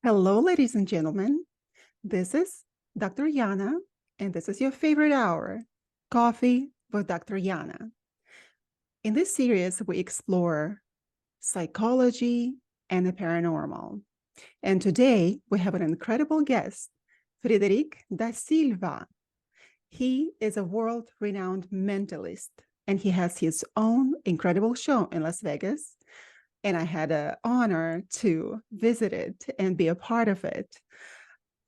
Hello, ladies and gentlemen. This is Dr. Yana, and this is your favorite hour, Coffee with Dr. Yana. In this series, we explore psychology and the paranormal. And today, we have an incredible guest, Frederic Da Silva. He is a world-renowned mentalist, and he has his own incredible show in Las Vegas. And I had the honor to visit it and be a part of it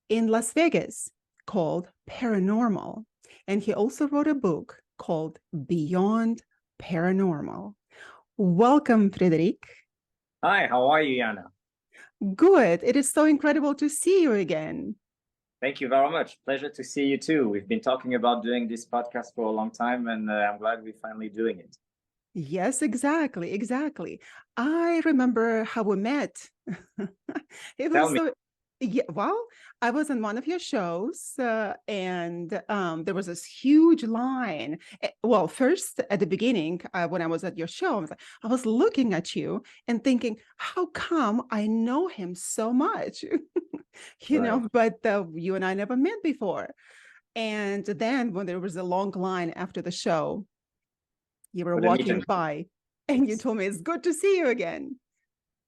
in Las Vegas called Paranormal. And he also wrote a book called Beyond Paranormal. Welcome, Frederic. Hi, how are you, Yana? Good. It is so incredible to see you again. Thank you very much. Pleasure to see you too. We've been talking about doing this podcast for a long time, and I'm glad we're finally doing it. Yes, exactly. I remember how we met. It Tell was me. so, yeah, well, I was in one of your shows, and there was this huge line. Well, first at the beginning, when I was at your show, I was looking at you and thinking, how come I know him so much? Right. But you and I never met before. And then when there was a long line after the show, you were For the meet walking and by and you told me it's good to see you again.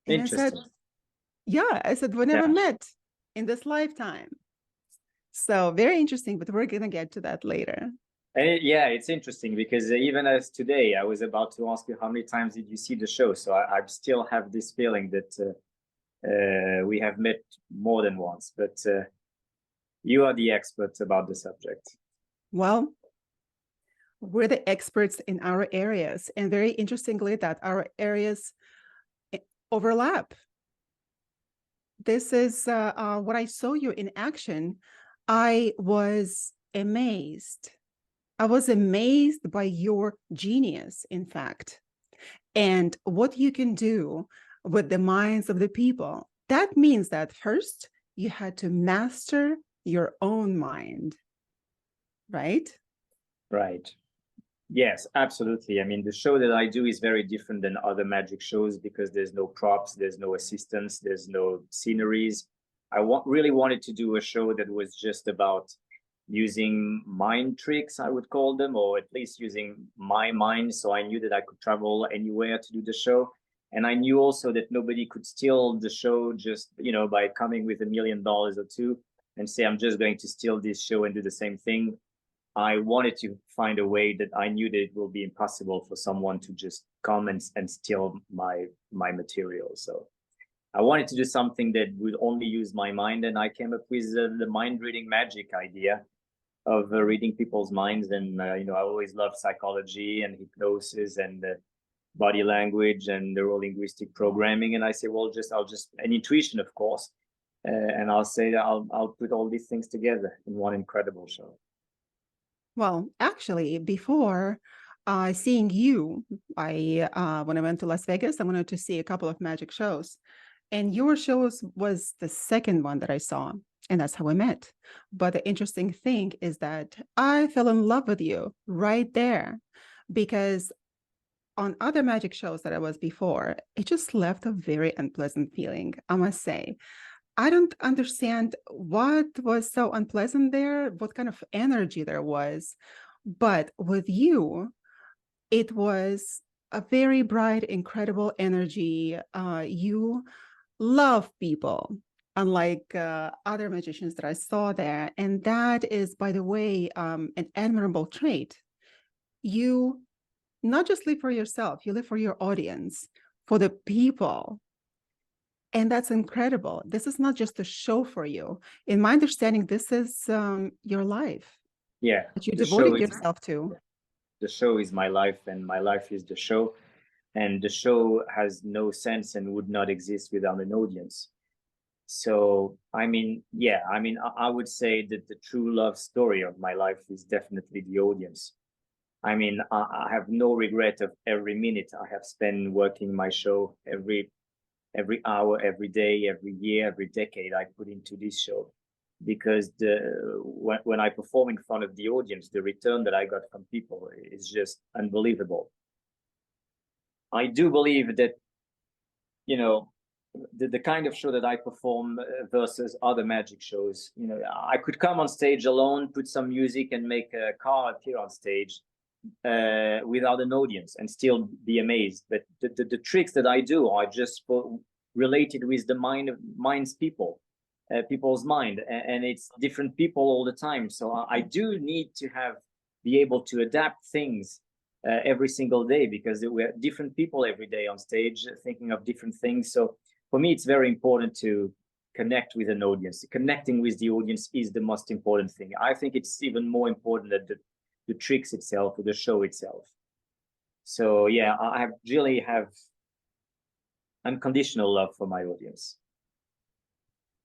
And I said, interesting. yeah, I said, we Yeah. never met in this lifetime. So very interesting, but we're going to get to that later. Yeah, it's interesting because even as today, I was about to ask you how many times did you see the show? So I still have this feeling that we have met more than once, but you are the expert about the subject. Well, we're the experts in our areas. And very interestingly, that our areas overlap. This is what I saw you in action. I was amazed. I was amazed by your genius, in fact, and what you can do with the minds of the people. That means that first you had to master your own mind, right? Right. Yes, absolutely. I mean, the show that I do is very different than other magic shows because there's no props, there's no assistants, there's no sceneries. Really wanted to do a show that was just about using mind tricks, I would call them, or at least using my mind. So I knew that I could travel anywhere to do the show. And I knew also that nobody could steal the show just, by coming with $1 million or two and say, I'm just going to steal this show and do the same thing. I wanted to find a way that I knew that it will be impossible for someone to just come and steal my material. So I wanted to do something that would only use my mind, and I came up with the mind reading magic idea of reading people's minds. And I always loved psychology and hypnosis and body language and neuro-linguistic programming. And I say, well, I'll just an intuition, of course, and I'll say that I'll put all these things together in one incredible show. Well, actually, before seeing you, when I went to Las Vegas, I wanted to see a couple of magic shows. And your shows was the second one that I saw, and that's how we met. But the interesting thing is that I fell in love with you right there because on other magic shows that I was before, it just left a very unpleasant feeling, I must say. I don't understand what was so unpleasant there, what kind of energy there was. But with you, it was a very bright, incredible energy. You love people, unlike other magicians that I saw there. And that is, by the way, an admirable trait. You not just live for yourself, you live for your audience, for the people. And that's incredible. This is not just a show for you. In my understanding, this is your life Yeah, that you the show devoted is yourself to. the show is my life, and my life is the show. And the show has no sense and would not exist without an audience. So, I would say that the true love story of my life is definitely the audience. I mean, I have no regret of every minute I have spent working my show, every hour, every day, every year, every decade I put into this show. Because when I perform in front of the audience, the return that I got from people is just unbelievable. I do believe that, you know, the kind of show that I perform versus other magic shows. You know, I could come on stage alone, put some music, and make a car appear on stage without an audience and still be amazed. But the tricks that I do are just related with the people's mind, and it's different people all the time. So I do need to be able to adapt things every single day, because we're different people every day on stage thinking of different things. So for me, it's very important to connect with an audience. Connecting with the audience is the most important thing. I think it's even more important than the tricks itself or the show itself. So yeah, I really have unconditional love for my audience.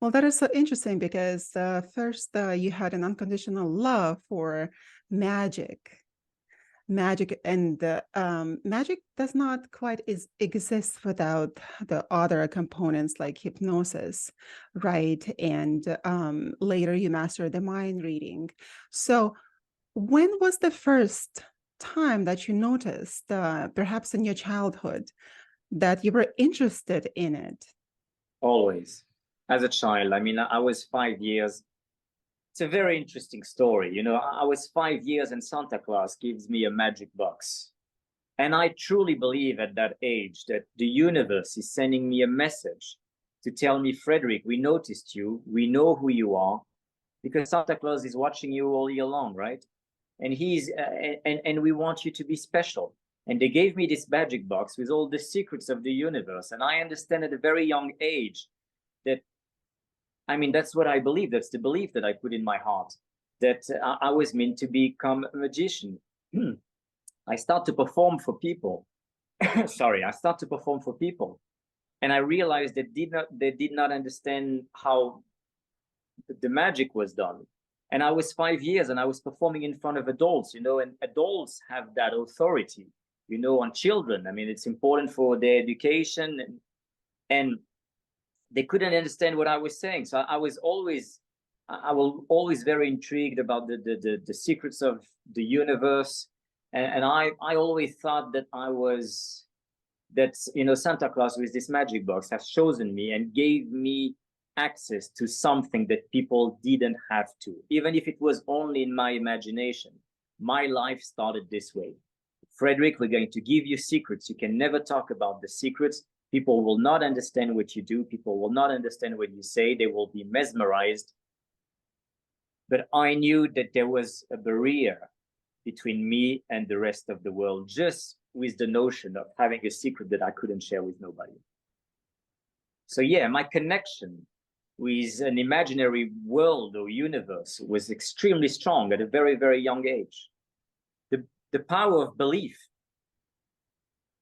Well, that is so interesting, because first you had an unconditional love for magic. And magic does not quite exist without the other components like hypnosis, right? And later you mastered the mind reading. So when was the first time that you noticed, perhaps in your childhood, that you were interested in it? Always. As a child, I mean, I was 5 years. It's a very interesting story. You know, I was 5 years and Santa Claus gives me a magic box. And I truly believe at that age that the universe is sending me a message to tell me, Frederic, we noticed you, we know who you are, because Santa Claus is watching you all year long, right? And and we want you to be special. And they gave me this magic box with all the secrets of the universe. And I understand at a very young age that, I mean, that's what I believe. That's the belief that I put in my heart, that I was meant to become a magician. I start to perform for people. Sorry, I start to perform for people. And I realized they did not understand how the magic was done. And I was 5 years and I was performing in front of adults, you know, and adults have that authority, you know, on children. I mean, it's important for their education, and they couldn't understand what I was saying. So I was always very intrigued about the secrets of the universe. And I always thought that you know, Santa Claus with this magic box has chosen me and gave me access to something that people didn't have to, even if it was only in my imagination. My life started this way. Frederic, we're going to give you secrets. You can never talk about the secrets. People will not understand what you do. People will not understand what you say. They will be mesmerized. But I knew that there was a barrier between me and the rest of the world, just with the notion of having a secret that I couldn't share with nobody. So yeah, my connection with an imaginary world or universe was extremely strong at a very, very young age. The power of belief,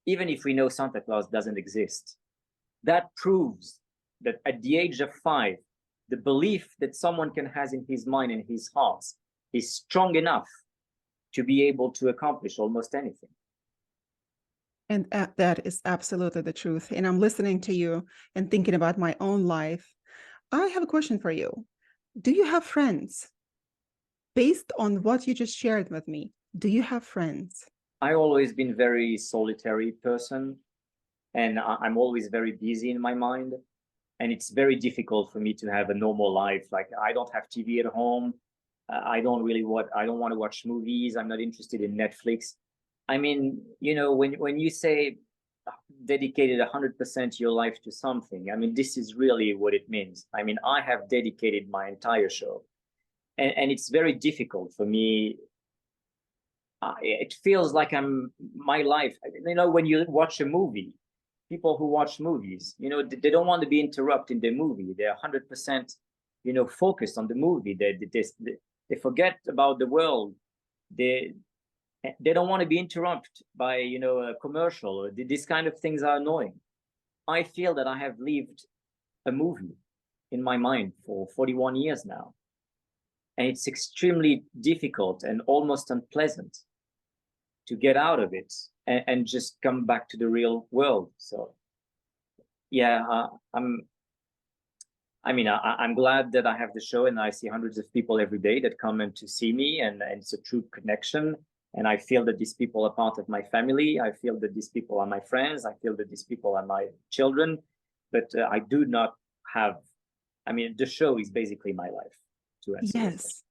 even if we know Santa Claus doesn't exist, that proves that at the age of 5, the belief that someone can have in his mind and his heart is strong enough to be able to accomplish almost anything. And that is absolutely the truth. And I'm listening to you and thinking about my own life. I have a question for you. Do you have friends? Based on what you just shared with me, do you have friends? I've always been a very solitary person, and I'm always very busy in my mind. And it's very difficult for me to have a normal life. Like, I don't have TV at home. I don't want to watch movies. I'm not interested in Netflix. I mean, you know, when you say dedicated 100% your life to something, I mean, this is really what it means. I mean, I have dedicated my entire show, and it's very difficult for me. It feels like my life, you know, when you watch a movie, people who watch movies, you know, they don't want to be interrupted in the movie. They're 100%, you know, focused on the movie. They forget about the world. They don't want to be interrupted by, you know, a commercial, or these kind of things are annoying. I feel that I have lived a movie in my mind for 41 years now. And it's extremely difficult and almost unpleasant to get out of it and just come back to the real world. So yeah, I'm glad that I have the show, and I see hundreds of people every day that come in to see me, and it's a true connection. And I feel that these people are part of my family. I feel that these people are my friends. I feel that these people are my children. but I do not have, I mean, the show is basically my life, to answer your question. Yes.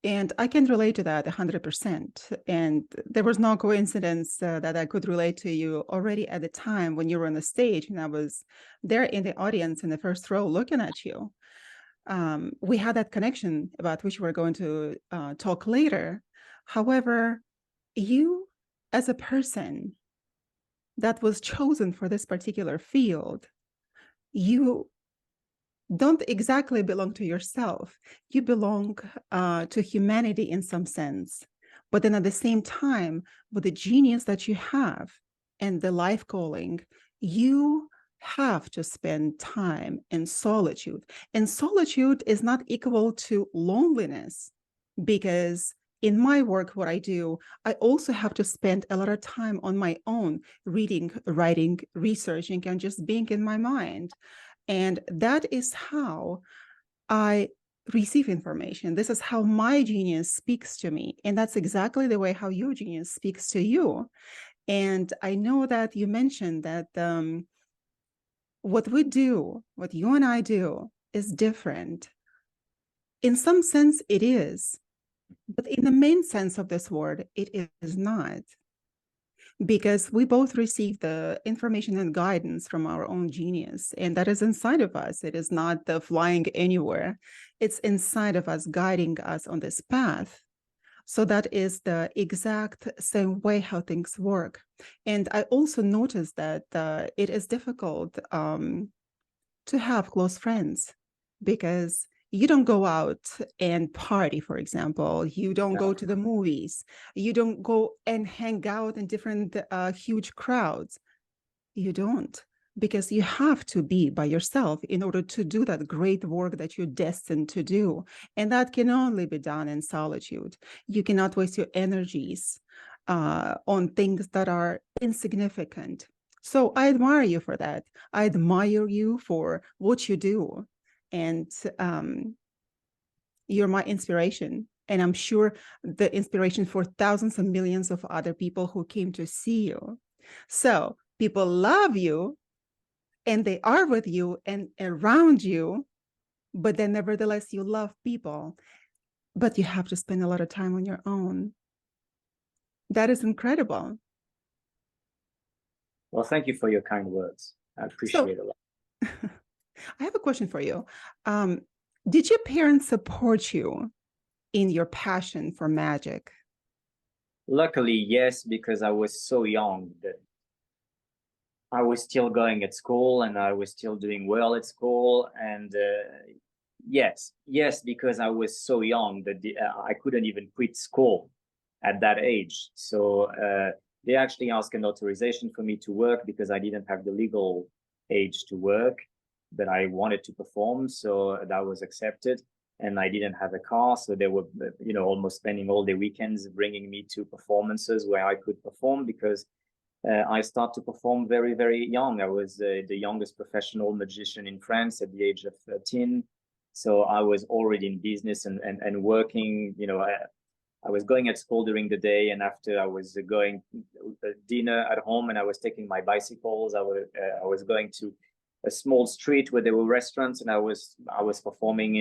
And I can relate to that 100%. And there was no coincidence that I could relate to you already at the time when you were on the stage and I was there in the audience in the first row looking at you. We had that connection about which we're going to talk later. However, you as a person that was chosen for this particular field, you don't exactly belong to yourself. You belong to humanity in some sense. But then at the same time, with the genius that you have and the life calling, you have to spend time in solitude. And solitude is not equal to loneliness, because in my work, what I do, I also have to spend a lot of time on my own, reading, writing, researching, and just being in my mind. And that is how I receive information. This is how my genius speaks to me. And that's exactly the way how your genius speaks to you. And I know that you mentioned that what we do, what you and I do, is different. In some sense, it is. But in the main sense of this word, it is not. Because we both receive the information and guidance from our own genius, and that is inside of us. It is not the flying anywhere. It's inside of us, guiding us on this path. So that is the exact same way how things work. And I also noticed that it is difficult to have close friends, because you don't go out and party, for example. You don't go to the movies. You don't go and hang out in different huge crowds. You don't, because you have to be by yourself in order to do that great work that you're destined to do. And that can only be done in solitude. You cannot waste your energies on things that are insignificant. So I admire you for that. I admire you for what you do. And you're my inspiration. And I'm sure the inspiration for thousands and millions of other people who came to see you. So people love you and they are with you and around you, but then nevertheless you love people, but you have to spend a lot of time on your own. That is incredible. Well, thank you for your kind words. I appreciate it a lot. I have a question for you. Did your parents support you in your passion for magic? Luckily, yes, because I was so young that I was still going at school and I was still doing well at school. And yes, because I was so young that I couldn't even quit school at that age. So they actually asked an authorization for me to work because I didn't have the legal age to work, but I wanted to perform. So that was accepted. And I didn't have a car. So they were, almost spending all the weekends bringing me to performances where I could perform, because I started to perform very, very young. I was the youngest professional magician in France at the age of 13. So I was already in business and working. I was going at school during the day, and after I was going dinner at home, and I was taking my bicycles. I was going to a small street where there were restaurants, and I was performing,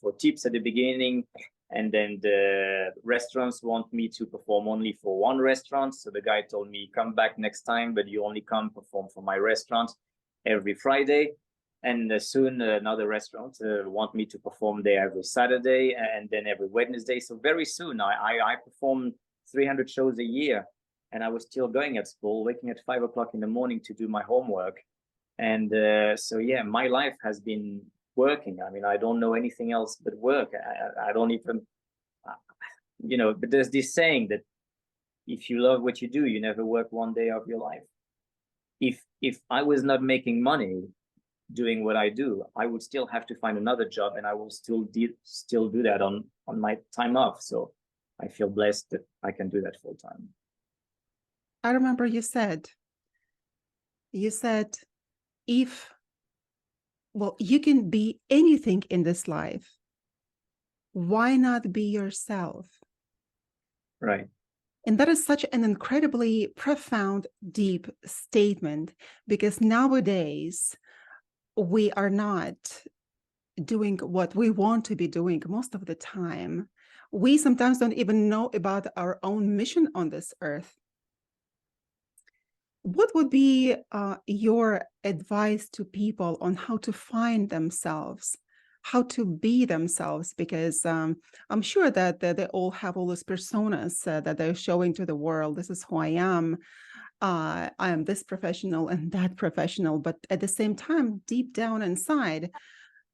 for tips at the beginning. And then the restaurants want me to perform only for one restaurant. So the guy told me, come back next time, but you only come perform for my restaurant every Friday. And soon another restaurant want me to perform there every Saturday and then every Wednesday. So very soon I performed 300 shows a year, and I was still going at school, waking at 5 o'clock in the morning to do my homework. And so, yeah, my life has been working. I mean, I don't know anything else but work. I don't even, but there's this saying that if you love what you do, you never work one day of your life. If I was not making money doing what I do, I would still have to find another job, and I will still do that on my time off. So I feel blessed that I can do that full time. I remember you said, you can be anything in this life. Why not be yourself? Right. And that is such an incredibly profound, deep statement, because nowadays we are not doing what we want to be doing most of the time. We sometimes don't even know about our own mission on this earth. What would be your advice to people on how to find themselves, how to be themselves? Because I'm sure that they all have all those personas that they're showing to the world. This is who I am. I am this professional and that professional. But at the same time, deep down inside,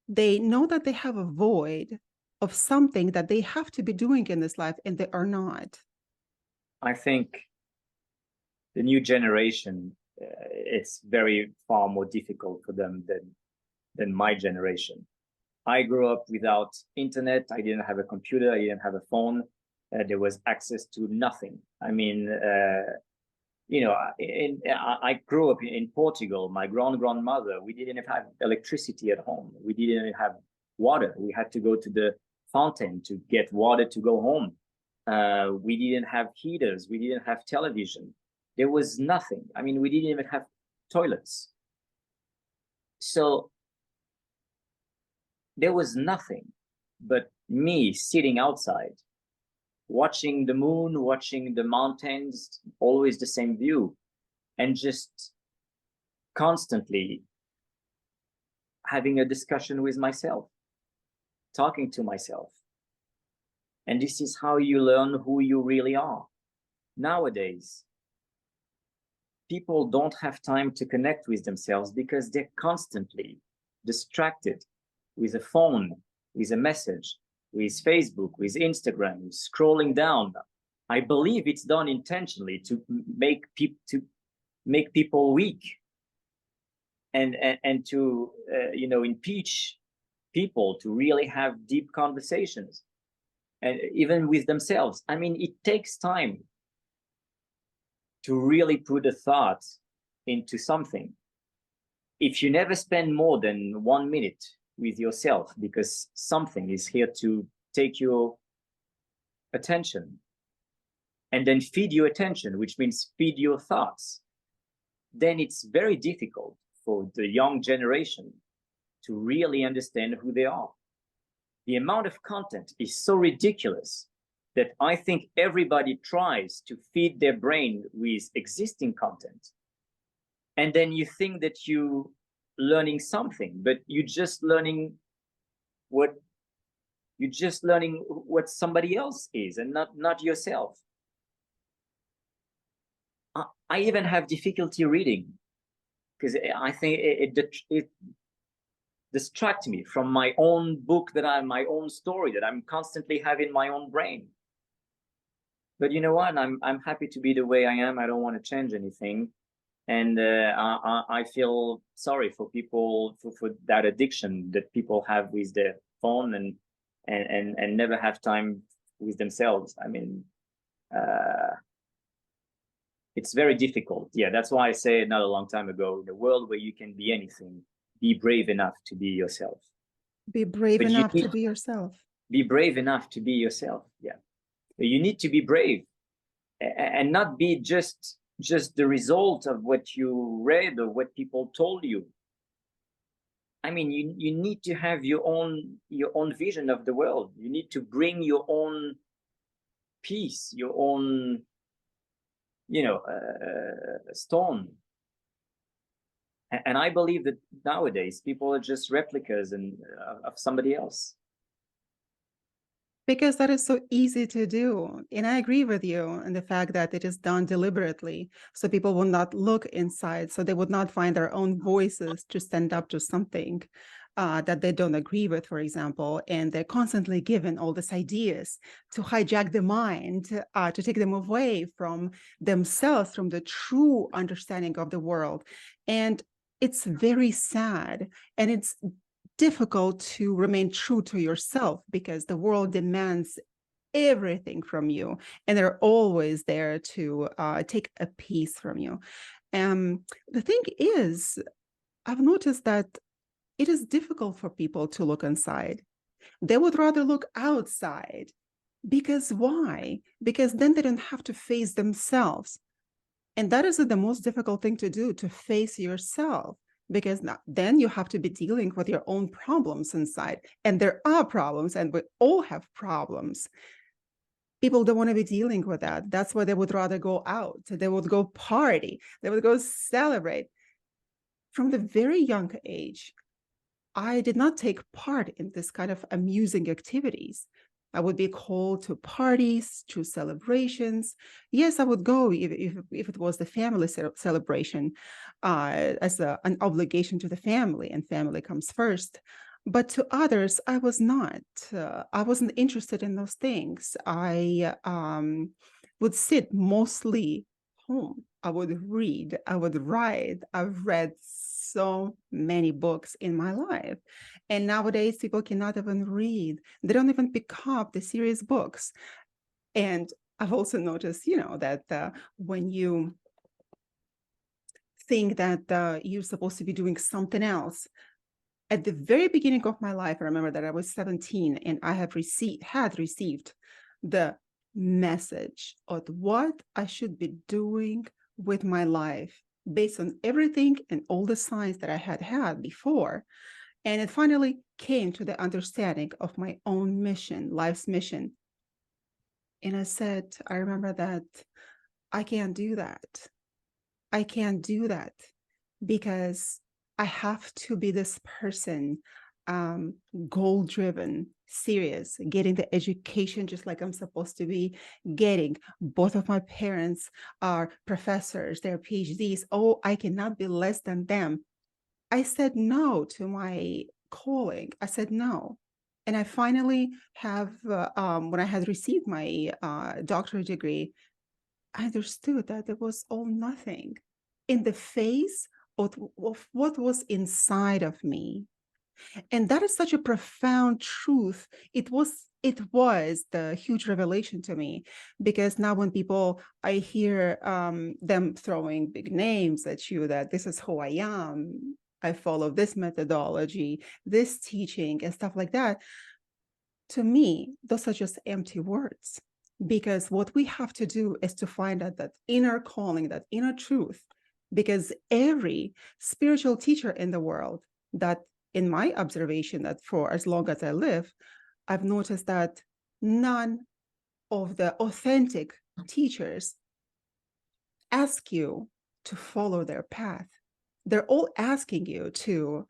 they know that they have a void of something that they have to be doing in this life, and they are not. I think the new generation, it's very far more difficult for them than my generation. I grew up without internet. I didn't have a computer. I didn't have a phone. There was access to nothing. I mean, I grew up in Portugal. My grandmother, we didn't have electricity at home. We didn't have water. We had to go to the fountain to get water to go home. We didn't have heaters. We didn't have television. There was nothing. I mean, we didn't even have toilets. So there was nothing but me sitting outside, watching the moon, watching the mountains, always the same view, and just constantly having a discussion with myself, talking to myself. And this is how you learn who you really are. Nowadays, people don't have time to connect with themselves because they're constantly distracted with a phone, with a message, with Facebook, with Instagram, scrolling down. I believe it's done intentionally to make people weak and to impeach people to really have deep conversations, and even with themselves. I mean, it takes time to really put a thought into something. If you never spend more than 1 minute with yourself, because something is here to take your attention and then feed your attention, which means feed your thoughts, then it's very difficult for the young generation to really understand who they are. The amount of content is so ridiculous that I think everybody tries to feed their brain with existing content. And then you think that you're learning something, but you're just learning what somebody else is, and not yourself. I even have difficulty reading because I think it distracts me from my own book, my own story that I'm constantly having my own brain. But you know what? I'm happy to be the way I am. I don't want to change anything, and I feel sorry for people for that addiction that people have with their phone and never have time with themselves. I mean, it's very difficult. Yeah, that's why I said not a long time ago, in a world where you can be anything, be brave enough to be yourself. Be brave enough to be yourself. Be brave enough to be yourself. Yeah. You need to be brave and not be just the result of what you read or what people told you. I mean, you need to have your own vision of the world. You need to bring your own peace, your own, stone. And I believe that nowadays people are just replicas of somebody else. Because that is so easy to do. And I agree with you in the fact that it is done deliberately. So people will not look inside. So they would not find their own voices to stand up to something that they don't agree with, for example. And they're constantly given all these ideas to hijack the mind, to take them away from themselves, from the true understanding of the world. And it's very sad. And it's difficult to remain true to yourself because the world demands everything from you, and they're always there to take a piece from you. The thing is, I've noticed that it is difficult for people to look inside. They would rather look outside. Because why? Because then they don't have to face themselves. And that is the most difficult thing to do, to face yourself. because then you have to be dealing with your own problems inside. And there are problems, and we all have problems. People don't want to be dealing with that. That's why they would rather go out. They would go party. They would go celebrate. From the very young age, I did not take part in this kind of amusing activities. I would be called to parties, to celebrations. Yes, I would go if it was the family celebration as an obligation to the family, and family comes first. But to others, I was not. I wasn't interested in those things. I would sit mostly home. I would read. I would write. I've read so many books in my life. And nowadays, people cannot even read. They don't even pick up the serious books. And I've also noticed, that when you think that you're supposed to be doing something else, at the very beginning of my life, I remember that I was 17 and I had received the message of what I should be doing with my life based on everything and all the signs that I had before. And it finally came to the understanding of my own mission, life's mission. And I remember that I can't do that. I can't do that because I have to be this person, goal-driven, serious, getting the education just like I'm supposed to be getting. Both of my parents are professors, they're PhDs. Oh, I cannot be less than them. I said no to my calling. I said no. And I finally when I had received my doctorate degree, I understood that it was all nothing in the face of what was inside of me. And that is such a profound truth. It was the huge revelation to me, because now when I hear them throwing big names at you, that this is who I am, I follow this methodology, this teaching and stuff like that. To me, those are just empty words, because what we have to do is to find out that inner calling, that inner truth, because every spiritual teacher in the world, that in my observation, that for as long as I live, I've noticed that none of the authentic teachers ask you to follow their path. They're all asking you to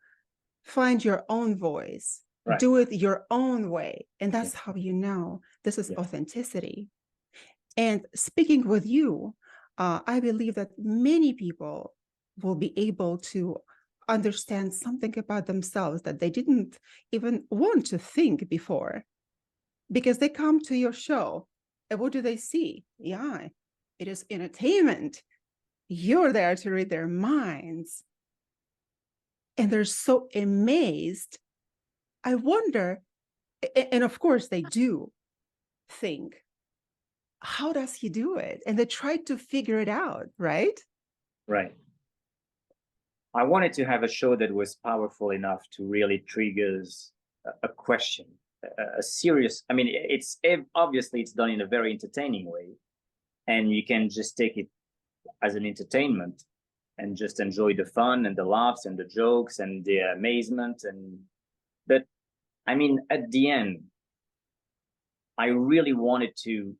find your own voice, right, do it your own way. And that's how you know this is authenticity. And speaking with you, I believe that many people will be able to understand something about themselves that they didn't even want to think before, because they come to your show and what do they see? Yeah, it is entertainment. You're there to read their minds. And they're so amazed. I wonder, and of course they do think, how does he do it? And they try to figure it out, right? Right. I wanted to have a show that was powerful enough to really triggers a question, a serious, I mean, obviously it's done in a very entertaining way, and you can just take it as an entertainment and just enjoy the fun and the laughs and the jokes and the amazement. But I mean, at the end, I really wanted to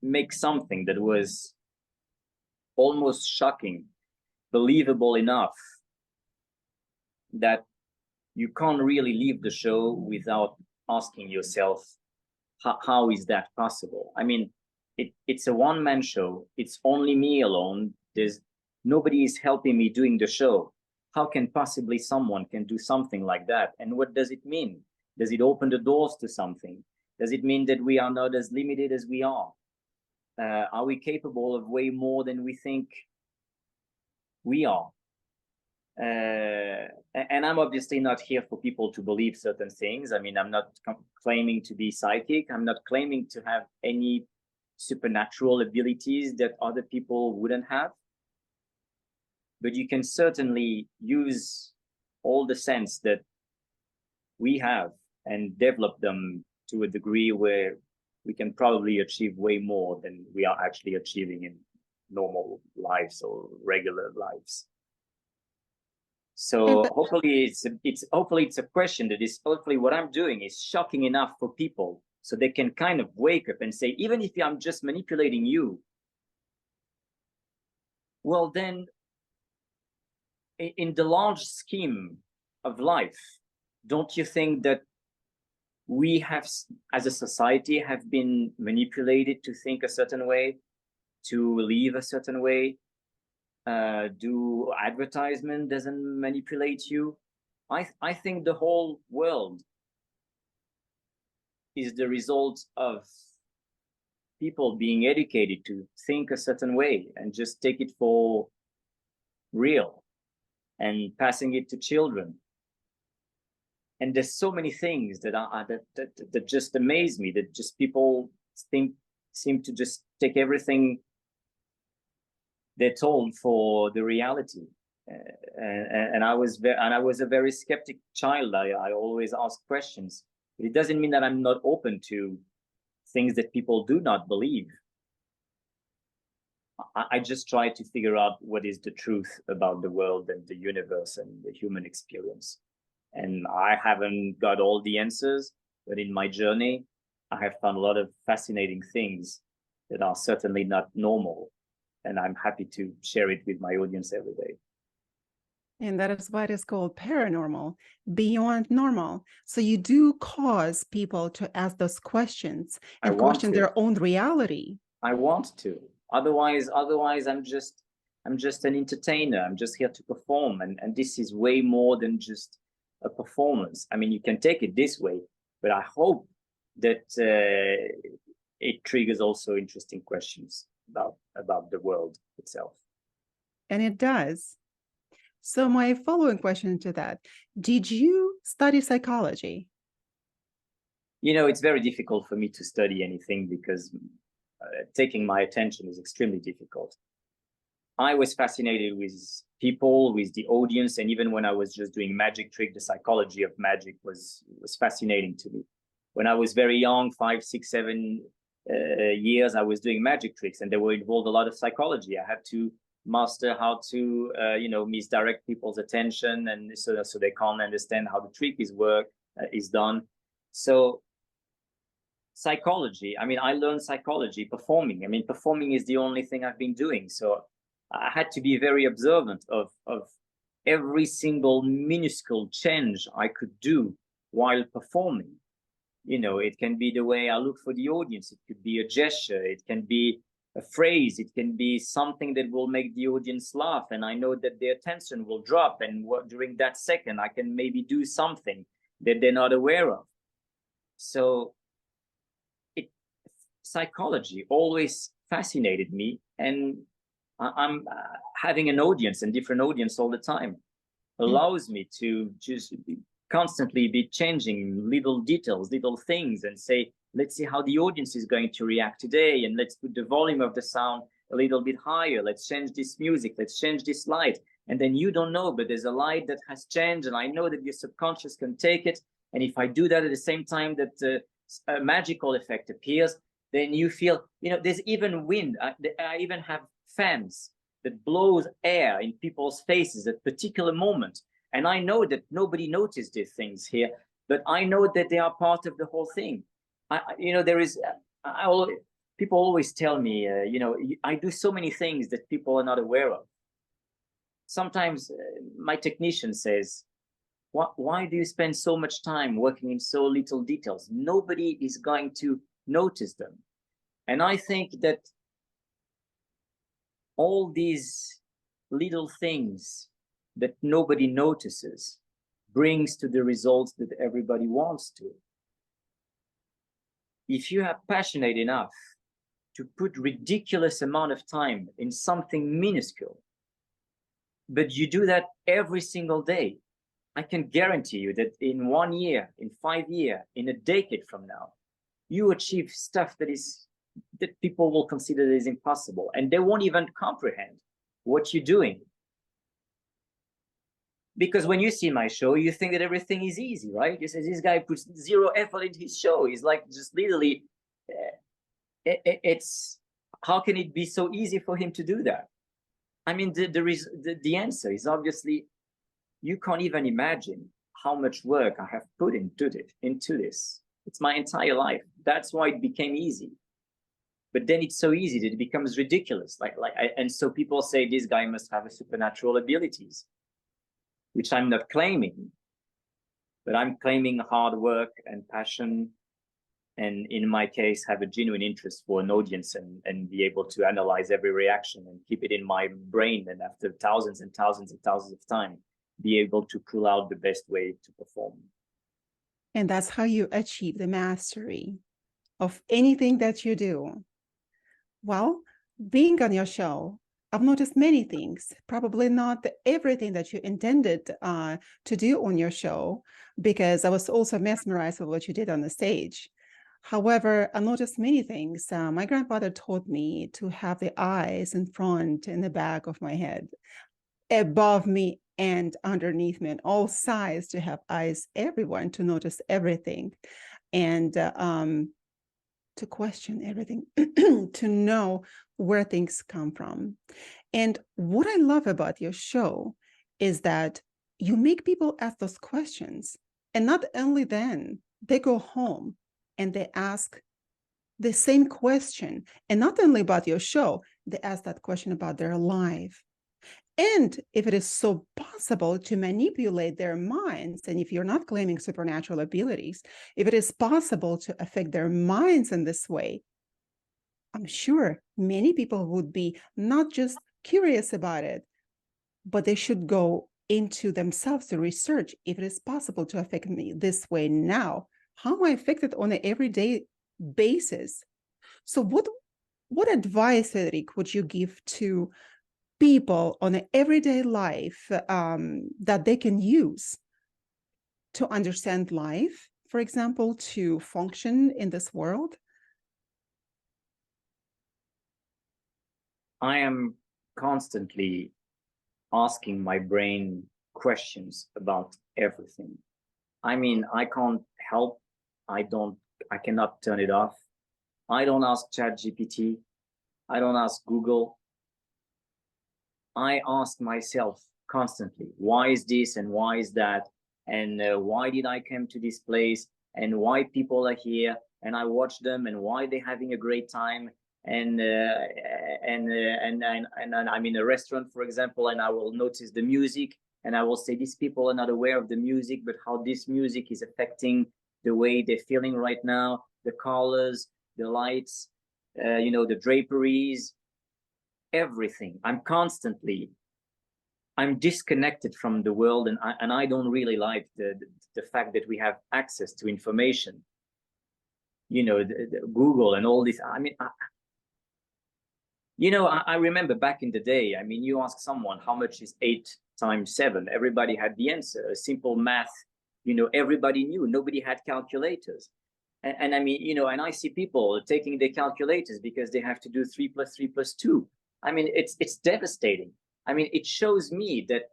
make something that was almost shocking, believable enough that you can't really leave the show without asking yourself, how is that possible? I mean, it's a one-man show. It's only me alone. Nobody is helping me doing the show. How can possibly someone can do something like that? And what does it mean? Does it open the doors to something? Does it mean that we are not as limited as we are? Are we capable of way more than we think we are? And I'm obviously not here for people to believe certain things. I mean, I'm not claiming to be psychic. I'm not claiming to have any supernatural abilities that other people wouldn't have. But you can certainly use all the sense that we have and develop them to a degree where we can probably achieve way more than we are actually achieving normal lives or regular lives. And So hopefully it's a question that is, hopefully what I'm doing is shocking enough for people so they can kind of wake up and say, even if I'm just manipulating you, well then in the large scheme of life, don't you think that we have, as a society, have been manipulated to think a certain way, to live a certain way? Do advertisement doesn't manipulate you? I think the whole world is the result of people being educated to think a certain way and just take it for real and passing it to children. And there's so many things that just amaze me, that just people seem to just take everything they're told for the reality. And I was a very skeptic child. I always ask questions. It doesn't mean that I'm not open to things that people do not believe. I just try to figure out what is the truth about the world and the universe and the human experience. And I haven't got all the answers, but in my journey, I have found a lot of fascinating things that are certainly not normal. And I'm happy to share it with my audience every day. And that is why it is called paranormal, beyond normal. So you do cause people to ask those questions and question their own reality. I want to. Otherwise, I'm just an entertainer. I'm just here to perform. And this is way more than just a performance. I mean, you can take it this way, but I hope that it triggers also interesting questions about the world itself. And it does. So my following question to that, did you study psychology? You know, it's very difficult for me to study anything because taking my attention is extremely difficult. I was fascinated with people, with the audience, and even when I was just doing magic trick, the psychology of magic was fascinating to me. When I was very young, 5, 6, 7 years, I was doing magic tricks, and they were involved a lot of psychology. I had to master how to, misdirect people's attention, and so they can't understand how the trick is done. So psychology, I mean, I learned psychology performing. I mean, performing is the only thing I've been doing. So I had to be very observant of every single minuscule change I could do while performing. You know, it can be the way I look for the audience. It could be a gesture. It can be a phrase. It can be something that will make the audience laugh. And I know that their attention will drop. And during that second, I can maybe do something that they're not aware of. So psychology always fascinated me. And I'm having an audience and different audience all the time allows me to just constantly be changing little details, little things, and say, let's see how the audience is going to react today, and let's put the volume of the sound a little bit higher. Let's change this music. Let's change this light. And then you don't know, but there's a light that has changed, and I know that your subconscious can take it. And if I do that at the same time that a magical effect appears, then you feel, you know, there's even wind. I even have fans that blows air in people's faces at particular moment. And I know that nobody noticed these things here, but I know that they are part of the whole thing. People always tell me, I do so many things that people are not aware of. Sometimes my technician says, why do you spend so much time working in so little details? Nobody is going to notice them. And I think that all these little things that nobody notices brings to the results that everybody wants to. If you are passionate enough to put ridiculous amount of time in something minuscule, but you do that every single day, I can guarantee you that in 1 year, in 5 years, in a decade from now, you achieve stuff that people will consider as impossible, and they won't even comprehend what you're doing. Because when you see my show, you think that everything is easy, right? You say, this guy puts zero effort into his show. He's like, just literally, it's how can it be so easy for him to do that? I mean, the answer is obviously, you can't even imagine how much work I have put into this. It's my entire life. That's why it became easy. But then it's so easy that it becomes ridiculous. And so people say this guy must have a supernatural abilities, which I'm not claiming, but I'm claiming hard work and passion, and in my case, have a genuine interest for an audience and be able to analyze every reaction and keep it in my brain. And after thousands and thousands and thousands of time, be able to pull out the best way to perform. And that's how you achieve the mastery of anything that you do. Well, being on your show, I've noticed many things, probably not everything that you intended to do on your show, because I was also mesmerized with what you did on the stage. However, I noticed many things. My grandfather taught me to have the eyes in front and the back of my head, above me and underneath me, on all sides, to have eyes everywhere and to notice everything, and to question everything, to know where things come from. And what I love about your show is that you make people ask those questions. And not only then, they go home and they ask the same question. And not only about your show, they ask that question about their life. And if it is so possible to manipulate their minds, and if you're not claiming supernatural abilities, if it is possible to affect their minds in this way, I'm sure many people would be not just curious about it, but they should go into themselves to research if it is possible to affect me this way now. How am I affected on an everyday basis? So what advice, Frederic, would you give to people on an everyday life that they can use to understand life, for example, to function in this world? I am constantly asking my brain questions about everything. I mean, I can't help. I cannot turn it off. I don't ask ChatGPT. I don't ask Google. I ask myself constantly, why is this and why is that? And why did I come to this place? And why people are here? And I watch them, and why they're having a great time. And I'm in a restaurant, for example, and I will notice the music, and I will say, these people are not aware of the music, but how this music is affecting the way they're feeling right now, the colors, the lights, the draperies, everything. I'm disconnected from the world, and I don't really like the fact that we have access to information, the Google and all this. I mean, I remember back in the day, I mean, you ask someone how much is 8 times 7, everybody had the answer. A simple math, everybody knew. Nobody had calculators. And I mean, and I see people taking their calculators because they have to do 3 + 3 + 2. I mean, it's devastating. I mean, it shows me that,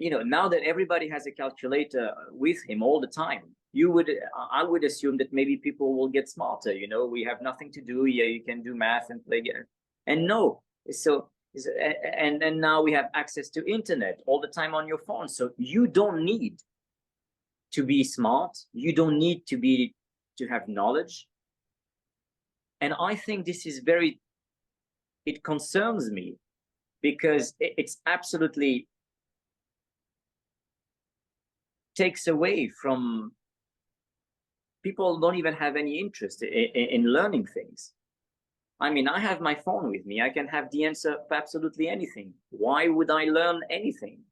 now that everybody has a calculator with him all the time, I would assume that maybe people will get smarter. We have nothing to do. Yeah, you can do math and play. And no, and now we have access to internet all the time on your phone. So you don't need to be smart. You don't need to have knowledge. And I think this is it concerns me, because it's absolutely takes away from people. Don't even have any interest in learning things. I mean, I have my phone with me. I can have the answer for absolutely anything. Why would I learn anything?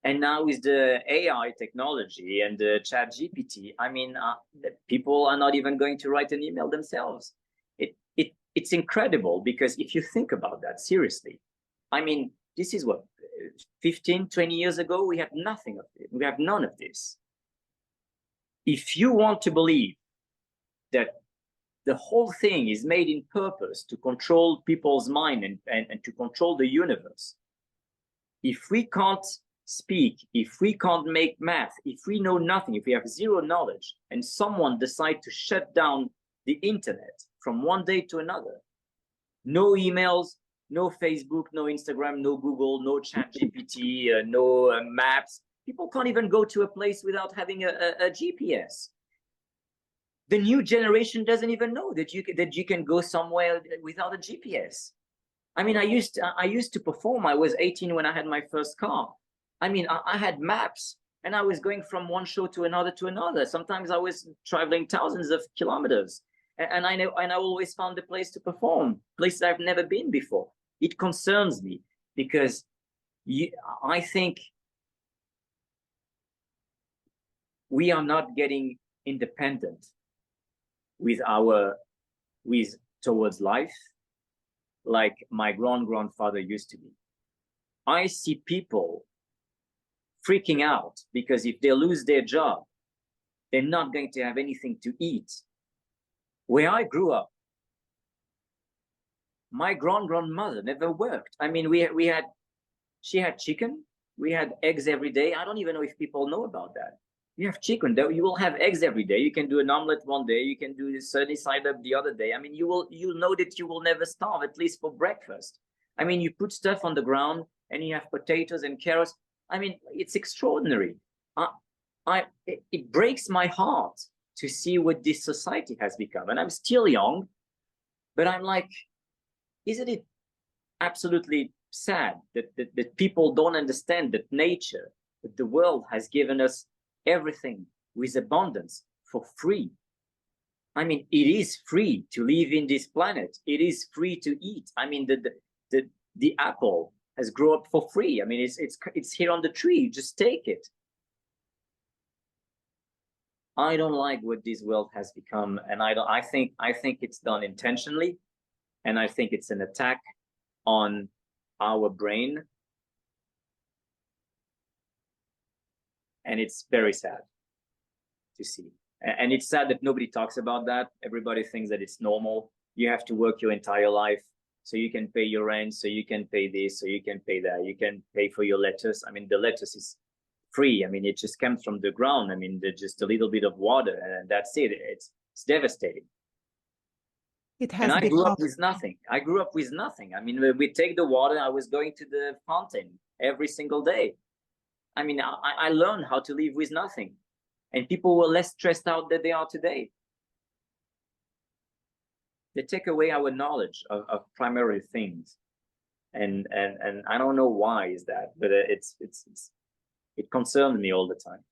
And now with the AI technology and the ChatGPT, I mean, people are not even going to write an email themselves. It's incredible, because if you think about that seriously, I mean, this is what, 15, 20 years ago, we had nothing of it. We have none of this. If you want to believe that the whole thing is made in purpose to control people's mind and to control the universe, if we can't speak, if we can't make math, if we know nothing, if we have zero knowledge, and someone decides to shut down the internet from one day to another, No emails, no Facebook, no Instagram, no Google, no chat GPT, no maps. People can't even go to a place without having a GPS. The new generation doesn't even know that you can go somewhere without a GPS. I mean, I used to perform. I was 18 when I had my first car. I mean, I had maps, and I was going from one show to another to another. Sometimes I was traveling thousands of kilometers, and I know, and I always found a place to perform, places I've never been before. It concerns me because I think we are not getting independent with towards life like my grandfather used to be. I see people freaking out because if they lose their job, they're not going to have anything to eat. Where I grew up, my grandmother never worked. I mean, she had chicken, we had eggs every day. I don't even know if people know about that. You have chicken, you will have eggs every day. You can do an omelet one day, you can do the sunny side up the other day. I mean, you'll know that you will never starve, at least for breakfast. I mean, you put stuff on the ground and you have potatoes and carrots. I mean, it's extraordinary. It breaks my heart to see what this society has become. And I'm still young, but I'm like, isn't it absolutely sad that people don't understand that nature, that the world has given us everything with abundance for free. I mean, it is free to live in this planet. It is free to eat. I mean, the apple has grown up for free. I mean, it's here on the tree. Just take it. I don't like what this world has become, and I think it's done intentionally, and I think it's an attack on our brain, and it's very sad to see. And it's sad that nobody talks about that. Everybody thinks that it's normal. You have to work your entire life so you can pay your rent, so you can pay this, so you can pay that, you can pay for your lettuce. I mean, the lettuce is free. I mean, it just comes from the ground. I mean, just a little bit of water, and that's it. It's devastating. It And has I grew become. up with nothing. I grew up with nothing. I mean, we take the water. I was going to the fountain every single day. I mean, I learned how to live with nothing, and people were less stressed out than they are today. They take away our knowledge of primary things, and I don't know why is that, but it concerns me all the time.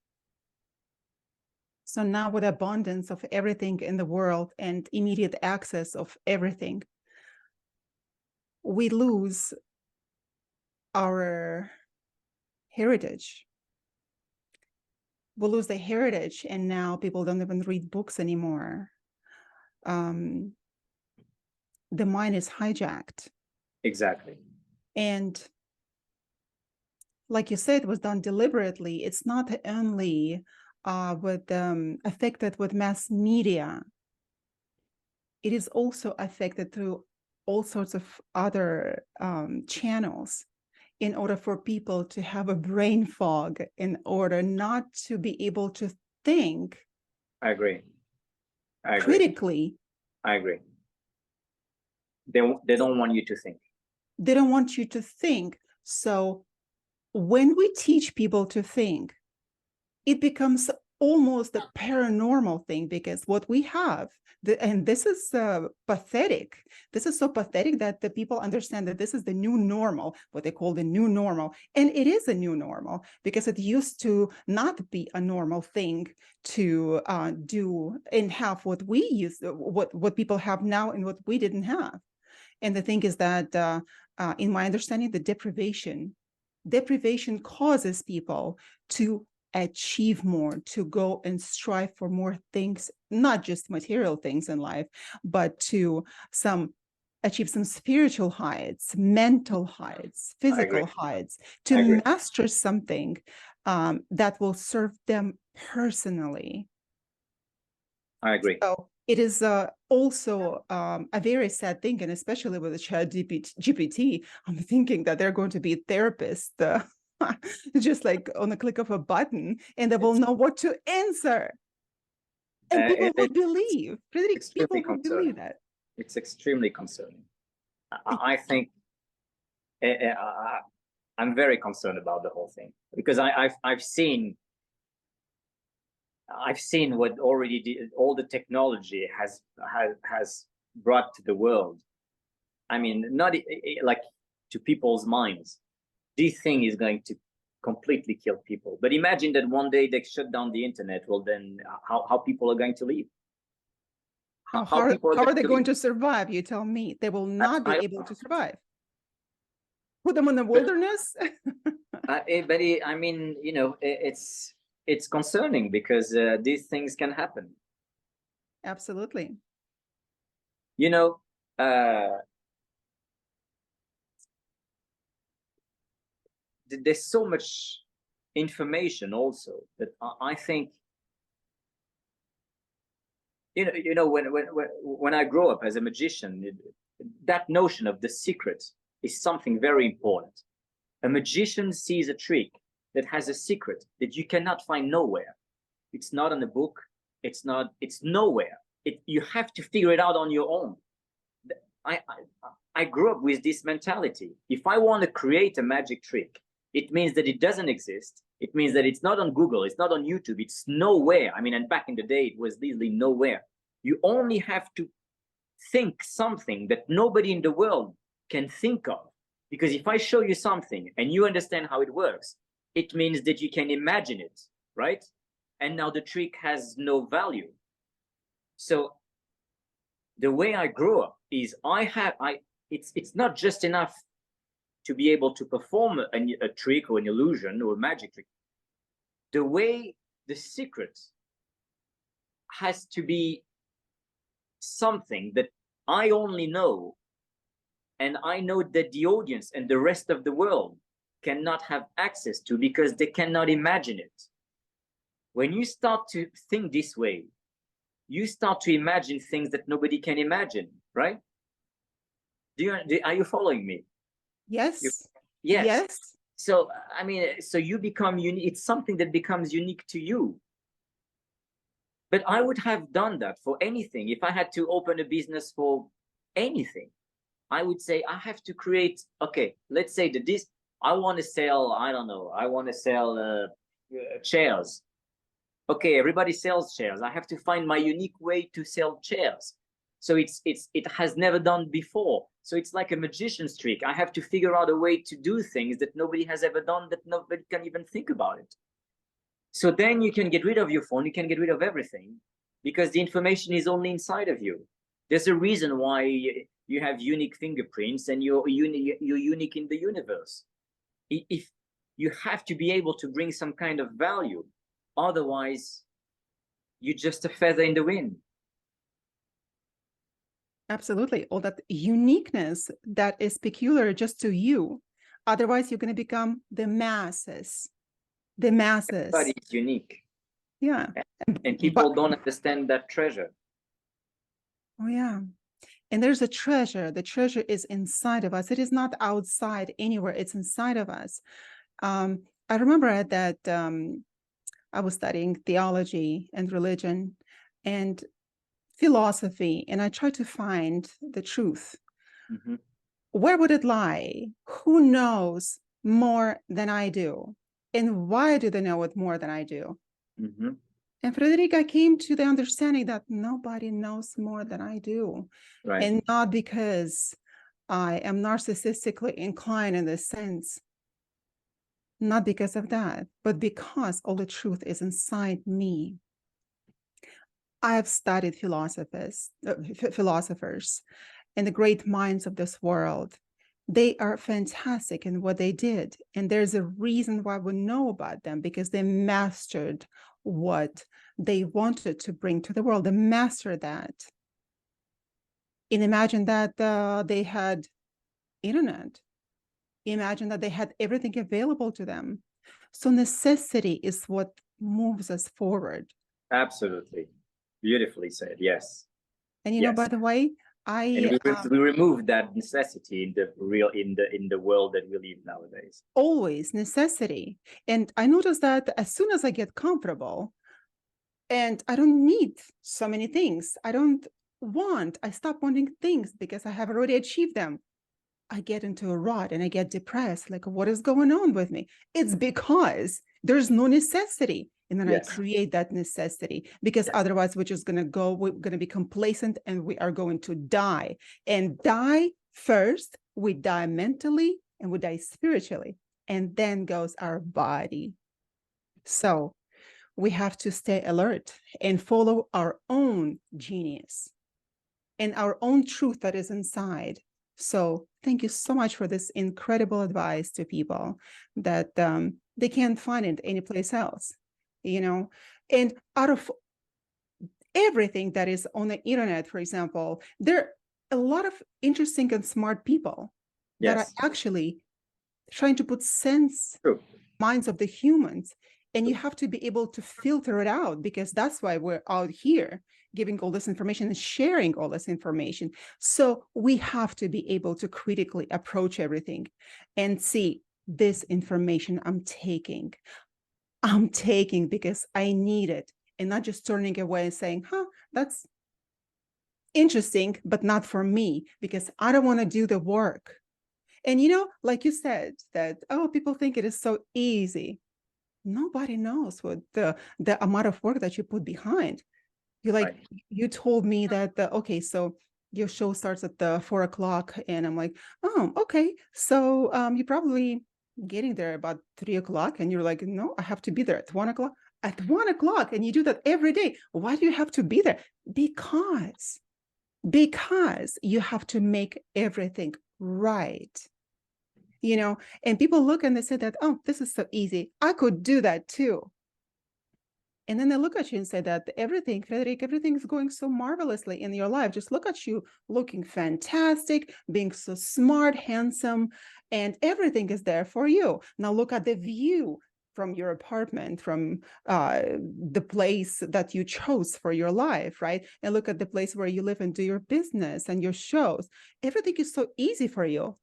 So now with abundance of everything in the world and immediate access of everything, we lose our heritage. We lose the heritage, and now people don't even read books anymore. The mind is hijacked. Exactly. And like you said, it was done deliberately. It's not only affected with mass media. It is also affected through all sorts of other channels in order for people to have a brain fog, in order not to be able to think I agree. critically. I agree. They don't want you to think. They don't want you to think. So when we teach people to think, it becomes almost a paranormal thing, because what we have, and this is pathetic. This is so pathetic that the people understand that this is the new normal, what they call the new normal. And it is a new normal, because it used to not be a normal thing to do and have what we used, what people have now and what we didn't have. And the thing is that, in my understanding, the deprivation causes people to achieve more, to go and strive for more things, not just material things in life, but to achieve some spiritual heights, mental heights, physical heights, to master something that will serve them personally. I agree. So it is also a very sad thing, and especially with the chat GPT, I'm thinking that they're going to be therapists, just like on a click of a button, and they will know what to answer. And people will believe, Frederic, people will believe that. It's extremely concerning. I think I'm very concerned about the whole thing because I've seen what already all the technology has brought to the world. I mean, not like to people's minds. This thing is going to completely kill people. But imagine that one day they shut down the internet. Well, then how people are going to live? How People are they going live? to survive? You tell me. They will not be able to survive. Put them in the But, wilderness. I mean, you know, it's concerning because these things can happen. Absolutely. You know, there's so much information also that I think, you know, when I grow up as a magician, that notion of the secret is something very important. A magician sees a trick that has a secret that you cannot find nowhere. It's not in a book. It's nowhere. You have to figure it out on your own. I grew up with this mentality. If I want to create a magic trick, it means that it doesn't exist. It means that it's not on Google. It's not on YouTube. It's nowhere. I mean, and back in the day, it was literally nowhere. You only have to think something that nobody in the world can think of. Because if I show you something and you understand how it works, it means that you can imagine it, right? And now the trick has no value. So the way I grew up is it's not just enough to be able to perform a trick or an illusion or a magic trick. The way the secret has to be something that I only know, and I know that the audience and the rest of the world cannot have access to because they cannot imagine it. When you start to think this way, you start to imagine things that nobody can imagine, right? Are you following me? Yes. Yes. Yes. So, I mean, so you become unique. It's something that becomes unique to you. But I would have done that for anything. If I had to open a business for anything, I would say I have to create, okay, let's say that I want to sell, I don't know, I want to sell chairs. Okay, everybody sells chairs. I have to find my unique way to sell chairs. So it has never done before. So it's like a magician's trick. I have to figure out a way to do things that nobody has ever done, that nobody can even think about it. So then you can get rid of your phone, you can get rid of everything because the information is only inside of you. There's a reason why you have unique fingerprints and you're unique in the universe. If you have to be able to bring some kind of value, otherwise you're just a feather in the wind. Absolutely. All that uniqueness that is peculiar just to you. Otherwise, you're going to become the masses. The masses. Everybody is unique. Yeah. And people don't understand that treasure. Oh, yeah. And there's a treasure. The treasure is inside of us. It is not outside anywhere. It's inside of us. I remember that I was studying theology and religion and philosophy, and I tried to find the truth. Mm-hmm. Where would it lie? Who knows more than I do? And why do they know it more than I do? Mm-hmm. And Frederic, I came to the understanding that nobody knows more than I do. Right. And not because I am narcissistically inclined in this sense, not because of that, but because all the truth is inside me. I have studied philosophers, and the great minds of this world. They are fantastic in what they did. And there's a reason why we know about them, because they mastered what they wanted to bring to the world. They mastered that. And imagine that they had internet. Imagine that they had everything available to them. So necessity is what moves us forward. Absolutely. Beautifully said. Yes. And you know, by the way, we remove that necessity in the world that we live nowadays. Always necessity. And I noticed that as soon as I get comfortable and I don't need so many things, I stop wanting things because I have already achieved them. I get into a rut and I get depressed. Like, what is going on with me? It's because there's no necessity. And then I Yes. create that necessity, because Yes. otherwise we're just going to go, we're going to be complacent and we are going to die. And die first, we die mentally and we die spiritually. And then goes our body. So we have to stay alert and follow our own genius and our own truth that is inside. So thank you so much for this incredible advice to people that they can't find it anyplace else, you know. And out of everything that is on the internet, for example, there are a lot of interesting and smart people that are Yes. actually trying to put sense True. minds of the humans, and you have to be able to filter it out, because that's why we're out here giving all this information and sharing all this information. So we have to be able to critically approach everything and see, this information I'm taking because I need it, and not just turning away and saying, that's interesting, but not for me, because I don't want to do the work. And like you said, that, oh, people think it is so easy. Nobody knows what the amount of work that you put behind. Right. You told me that okay, so your show starts at the 4 o'clock, and I'm like, oh, okay, so you're probably getting there about 3 o'clock, and you're like, no, I have to be there at 1 o'clock. At 1 o'clock, and you do that every day. Why do you have to be there? Because you have to make everything right. And people look and they say that, oh, this is so easy, I could do that too. And then they look at you and say that, Frederic, everything is going so marvelously in your life. Just look at you, looking fantastic, being so smart, handsome, and everything is there for you. Now look at the view from your apartment, from the place that you chose for your life, right? And look at the place where you live and do your business and your shows. Everything is so easy for you.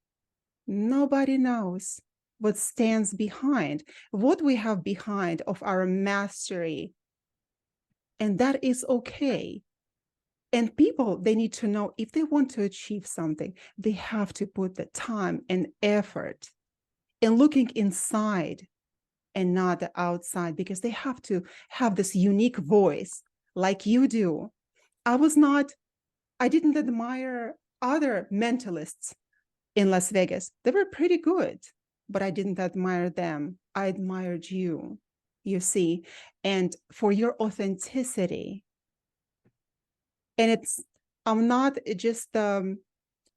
Nobody knows what stands behind, what we have behind of our mastery. And that is okay. And people, they need to know, if they want to achieve something, they have to put the time and effort in looking inside and not the outside, because they have to have this unique voice like you do. I didn't admire other mentalists in Las Vegas. They were pretty good, but I didn't admire them. I admired you, you see, and for your authenticity. And I'm not just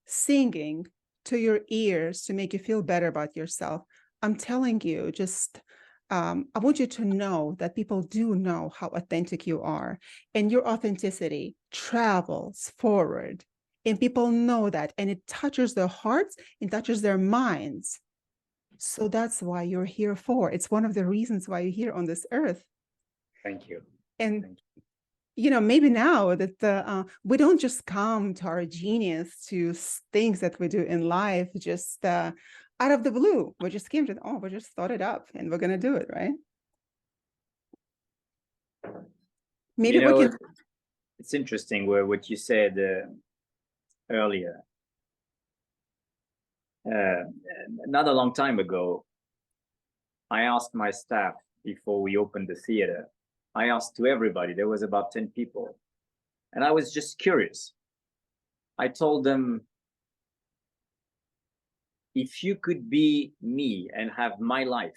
singing to your ears to make you feel better about yourself. I'm telling you, I want you to know that people do know how authentic you are, and your authenticity travels forward. And people know that, and it touches their hearts, it touches their minds. So that's why you're here for. It's one of the reasons why you're here on this earth. Thank you. And Thank you. maybe now that we don't just come to our genius, to things that we do in life, just out of the blue. We just came to, we just thought it up and we're going to do it, right? Maybe we can. It's interesting what you said earlier. Not a long time ago, I asked my staff before we opened the theater. I asked to everybody, there was about 10 people, and I was just curious. I told them, if you could be me and have my life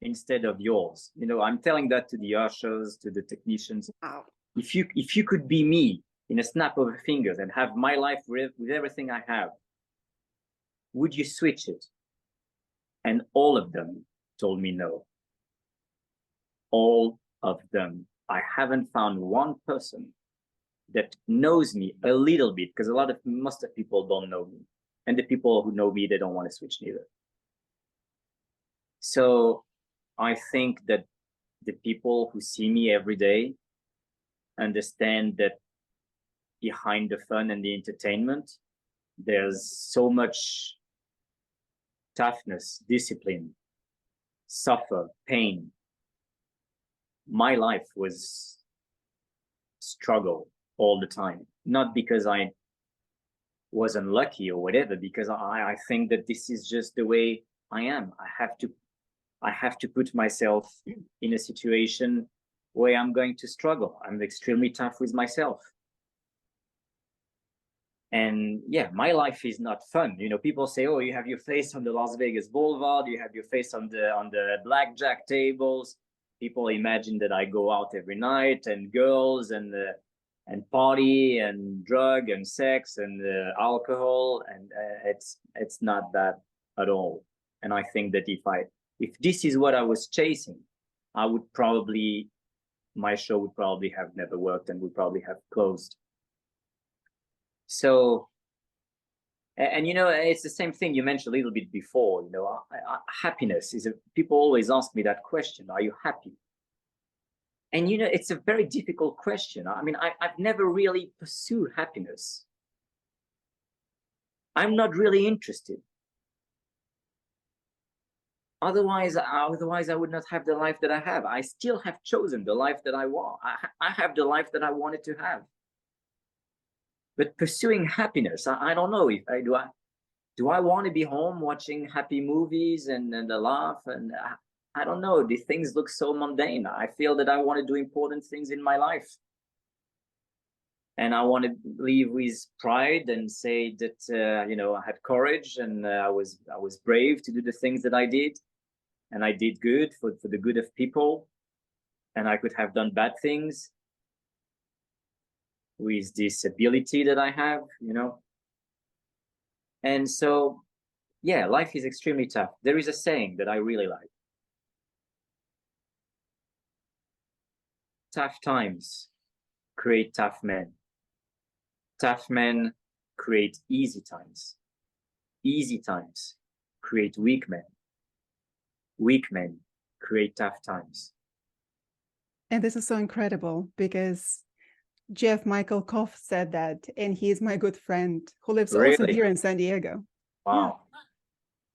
instead of yours, I'm telling that to the ushers, to the technicians. Wow. If you could be me in a snap of fingers and have my life with everything I have, would you switch it? And all of them told me no. All of them. I haven't found one person that knows me a little bit, because most of people don't know me. And the people who know me, they don't want to switch neither. So I think that the people who see me every day understand that behind the fun and the entertainment, there's so much toughness, discipline, suffer, pain. My life was struggle all the time, not because I was unlucky or whatever, because I think that this is just the way I am. I have to put myself in a situation where I'm going to struggle. I'm extremely tough with myself. And yeah, my life is not fun. You know, people say, oh, you have your face on the Las Vegas Boulevard, you have your face on the blackjack tables. People imagine that I go out every night, and girls and party and drug and sex and alcohol, and it's not that at all. And I think that if this is what I was chasing, I would probably, my show would probably have never worked and would probably have closed. So, and you know, it's the same thing you mentioned a little bit before. You know, happiness is people always ask me that question: are you happy? And you know, it's a very difficult question. I mean, I've never really pursued happiness. I'm not really interested. Otherwise, I would not have the life that I have. I still have chosen the life that I want. I have the life that I wanted to have. But pursuing happiness, I don't know if do I want to be home watching happy movies and a laugh? And I don't know. These things look so mundane. I feel that I want to do important things in my life. And I want to live with pride and say that, you know, I had courage and I was brave to do the things that I did. And I did good for the good of people. And I could have done bad things with this ability that I have, you know. And so, yeah, life is extremely tough. There is a saying that I really like. Tough times create tough men. Tough men create easy times. Easy times create weak men. Weak men create tough times. And this is so incredible because Jeff Michael Koff said that, and he is my good friend who lives also here in San Diego. Wow.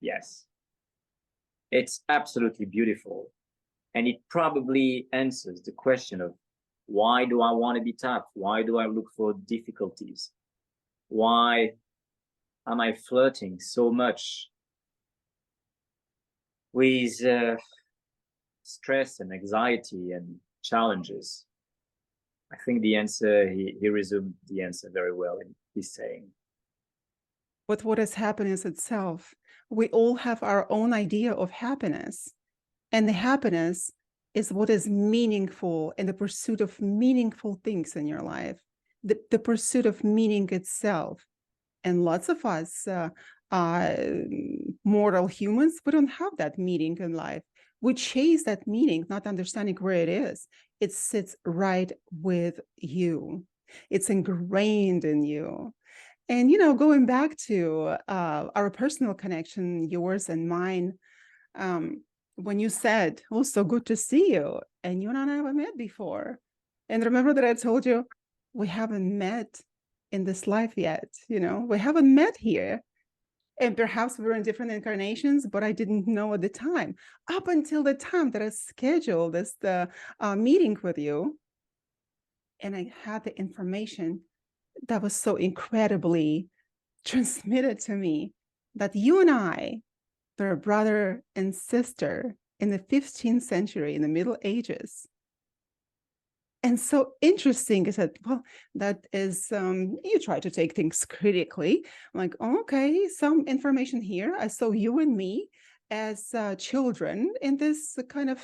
Yeah. Yes. It's absolutely beautiful. And it probably answers the question of, why do I want to be tough? Why do I look for difficulties? Why am I flirting so much with stress and anxiety and challenges? I think the answer, he resumed the answer very well in his saying. But what is happiness itself? We all have our own idea of happiness. And the happiness is what is meaningful and the pursuit of meaningful things in your life, the pursuit of meaning itself. And lots of us, mortal humans, we don't have that meaning in life. We chase that meaning, not understanding where it is. It sits right with you. It's ingrained in you. And, you know, going back to our personal connection, yours and mine, when you said, oh, so good to see you, and you and I never met before. And remember that I told you, we haven't met in this life yet, you know, we haven't met here. And perhaps we were in different incarnations, but I didn't know at the time, up until the time that I scheduled this meeting with you. And I had the information that was so incredibly transmitted to me that you and I were brother and sister in the 15th century, in the Middle Ages. And so interesting is that, well, that is, you try to take things critically. I'm like, oh, okay, some information here. I saw you and me as children in this kind of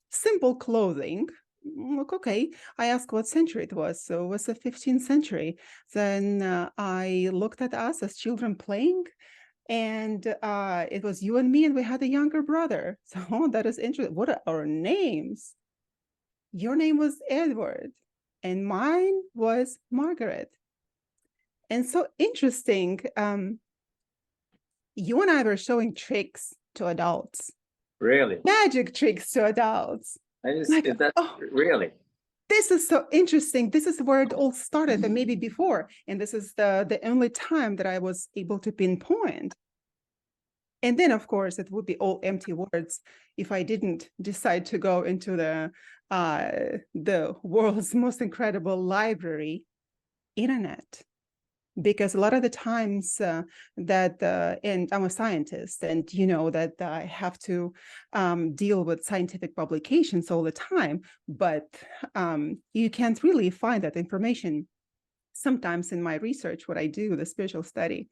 simple clothing. Look, okay, I asked what century it was. So it was the 15th century. Then I looked at us as children playing, and it was you and me, and we had a younger brother. So that is interesting. What are our names? Your name was Edward, and mine was Margaret. And so interesting. You and I were showing tricks to adults. Really? Magic tricks to adults. Really? This is so interesting. This is where it all started, and maybe before. And this is the only time that I was able to pinpoint. And then, of course, it would be all empty words if I didn't decide to go into the world's most incredible library, internet. because a lot of the times and I'm a scientist, and you know that I have to deal with scientific publications all the time, but you can't really find that information sometimes in my research, what I do, the spiritual study.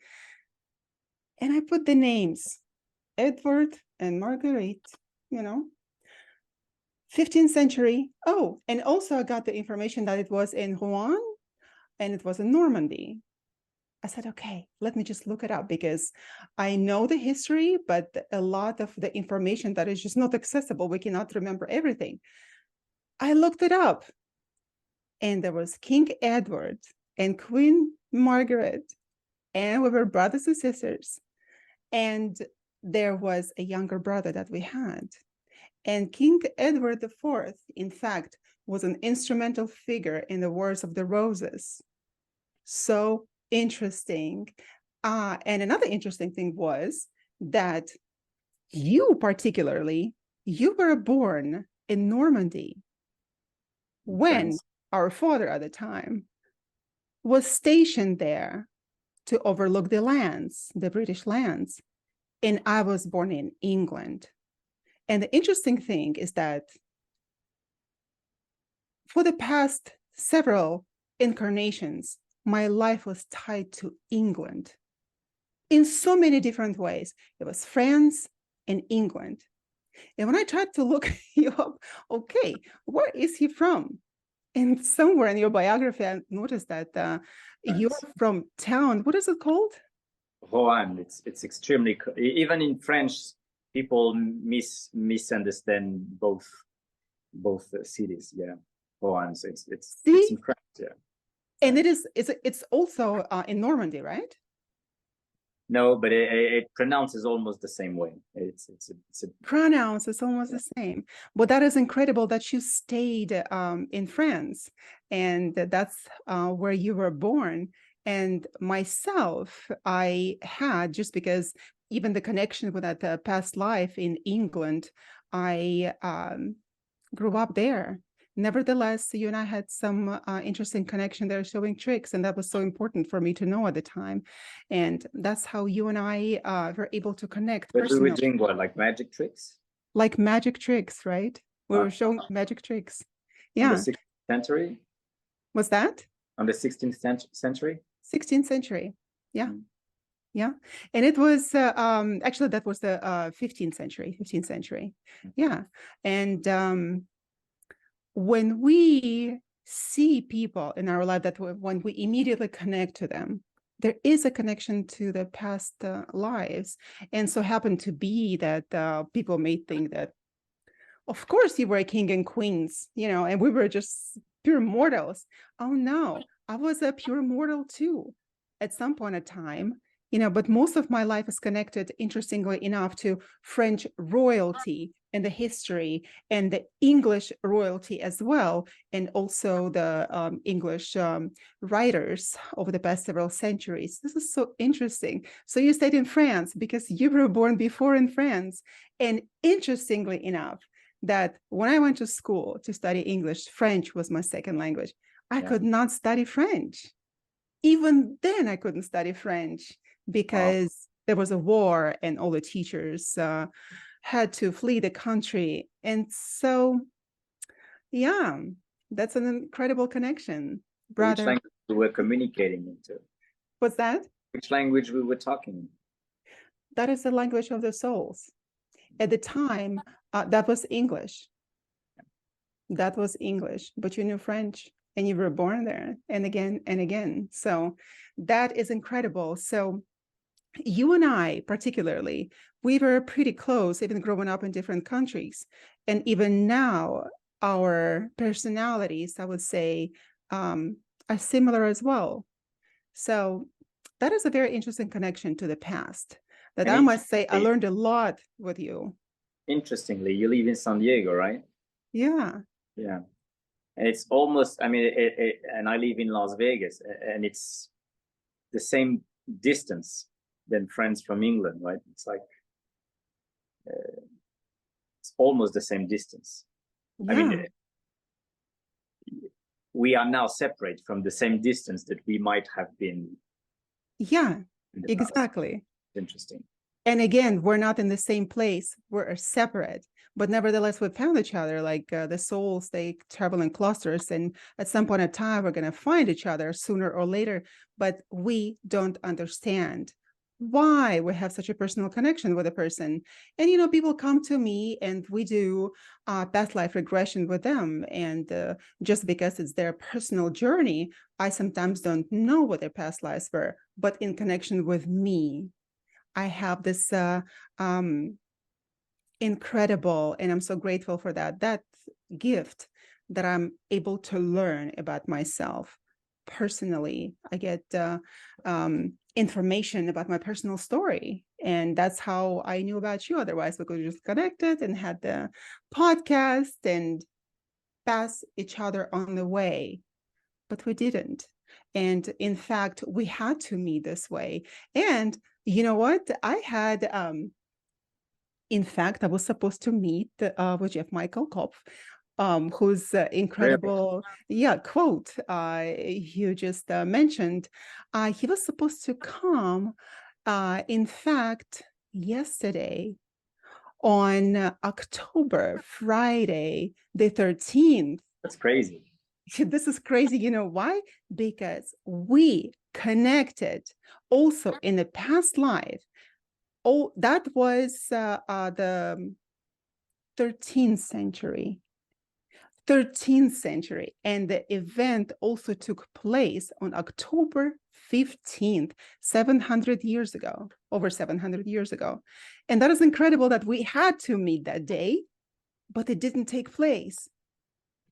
And I put the names, Edward and Marguerite, 15th century. Oh, and also I got the information that it was in Rouen and it was in Normandy. I said, okay, let me just look it up, because I know the history, but a lot of the information that is just not accessible, we cannot remember everything. I looked it up, and there was King Edward and Queen Margaret, and we were brothers and sisters. And there was a younger brother that we had. And King Edward IV, in fact, was an instrumental figure in the Wars of the Roses. So interesting. And another interesting thing was that you particularly, you were born in Normandy when our father at the time was stationed there to overlook the lands, the British lands. And I was born in England. And the interesting thing is that for the past several incarnations, my life was tied to England in so many different ways. It was France and England. And when I tried to look you up, okay, where is he from? And somewhere in your biography, I noticed that you're from town. What is it called? Rouen. It's extremely, even in French, people misunderstand both cities. Yeah, Rouen. So it's in France. Yeah. And it's also in Normandy, right? No, but it pronounces almost the same way. It's a pronounce is almost the same. But that is incredible that you stayed in France, and that's where you were born. And myself, I had, just because even the connection with that past life in England, I grew up there. Nevertheless, you and I had some interesting connection there, showing tricks, and that was so important for me to know at the time. And that's how you and I were able to connect personally. We were doing what, like magic tricks? Like magic tricks, right? We were showing magic tricks. Yeah. On the 16th century? Was that? On the 16th century? 16th century. Yeah. Yeah. And it was actually that was the 15th century. Yeah. And when we see people in our life, that when we immediately connect to them, there is a connection to the past lives. And so happened to be that people may think that, of course, you were king and queens, and we were just pure mortals. Oh, no, I was a pure mortal too at some point in time. But most of my life is connected, interestingly enough, to French royalty and the history, and the English royalty as well, and also the English writers over the past several centuries. This is so interesting. So you stayed in France because you were born before in France. And interestingly enough, that when I went to school to study English, French was my second language. I could not study French. Even then, I couldn't study French, because there was a war and all the teachers had to flee the country. And so, yeah, that's an incredible connection, brother. Which language we were communicating into? What's that? Which language we were talking? That is the language of the souls. At the time, that was English. That was English, but you knew French, and you were born there, and again and again. So that is incredible. So you and I, particularly, we were pretty close, even growing up in different countries. And even now, our personalities, I would say, are similar as well. So that is a very interesting connection to the past, that I must say, I learned a lot with you. Interestingly, you live in San Diego, right? Yeah. Yeah. And it's almost, and I live in Las Vegas, and it's the same distance than friends from England, right? It's like, it's almost the same distance. Yeah. We are now separate from the same distance that we might have been Yeah, in the past. exactly. Interesting. And again, we're not in the same place. We're separate, but nevertheless, we found each other. Like the souls, they travel in clusters, and at some point in time, we're going to find each other sooner or later. But we don't understand why we have such a personal connection with a person. And people come to me, and we do past life regression with them. And just because it's their personal journey, I sometimes don't know what their past lives were, but in connection with me, I have this incredible, and I'm so grateful for that gift, that I'm able to learn about myself personally. I get information about my personal story, and that's how I knew about you. Otherwise, we could have just connected and had the podcast and pass each other on the way, but we didn't. And in fact, we had to meet this way. And you know what? In fact, I was supposed to meet with Jeff Michael Kopf, whose Really? incredible, quote you just mentioned. He was supposed to come, in fact, yesterday on Friday the 13th. That's crazy. This is crazy. You know why? Because we connected also in the past life. Oh, that was the 13th century. 13th century. And the event also took place on October 15th, 700 years ago, over 700 years ago. And that is incredible that we had to meet that day, but it didn't take place.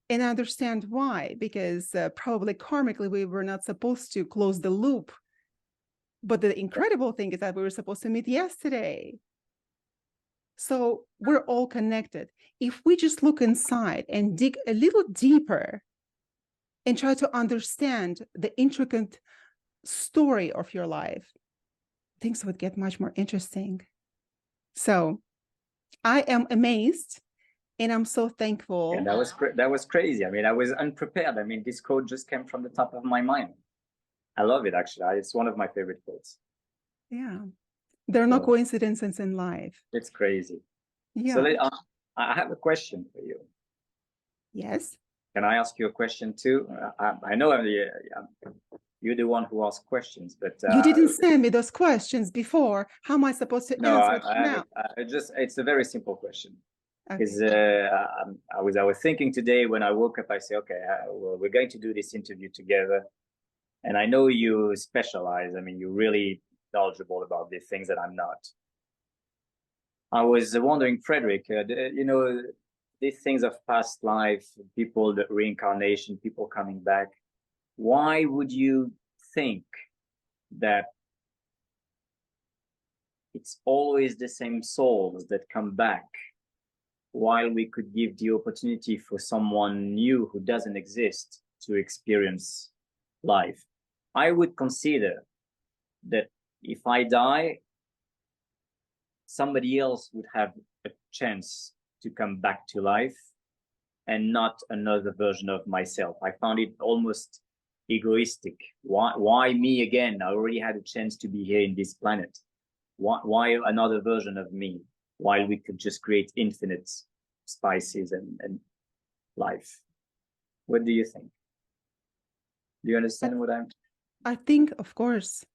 And I understand why, because probably karmically we were not supposed to close the loop. But the incredible thing is that we were supposed to meet yesterday. So we're all connected. If we just look inside and dig a little deeper and try to understand the intricate story of your life, things would get much more interesting. So I am amazed, and I'm so thankful. And that was crazy. I mean, I was unprepared. I mean, this quote just came from the top of my mind. I love it, actually. It's one of my favorite quotes. Yeah. There are no coincidences in life. It's crazy. Yeah. So I have a question for you. Yes. Can I ask you a question too? I know you're the one who asks questions, but you didn't send me those questions before. How am I supposed to answer it now? It's a very simple question. Okay. Because I was thinking today when I woke up, I said, okay, well, we're going to do this interview together. And I know you specialize. I mean, you're really knowledgeable about the things that I'm not. I was wondering, Frederic, these things of past life, people, the reincarnation, people coming back. Why would you think that it's always the same souls that come back, while we could give the opportunity for someone new who doesn't exist to experience life? I would consider that if I die, somebody else would have a chance to come back to life and not another version of myself. I found it almost egoistic. Why me again? I already had a chance to be here in this planet. Why another version of me, while we could just create infinite spices and life? What do you think? Do you understand what I think, of course,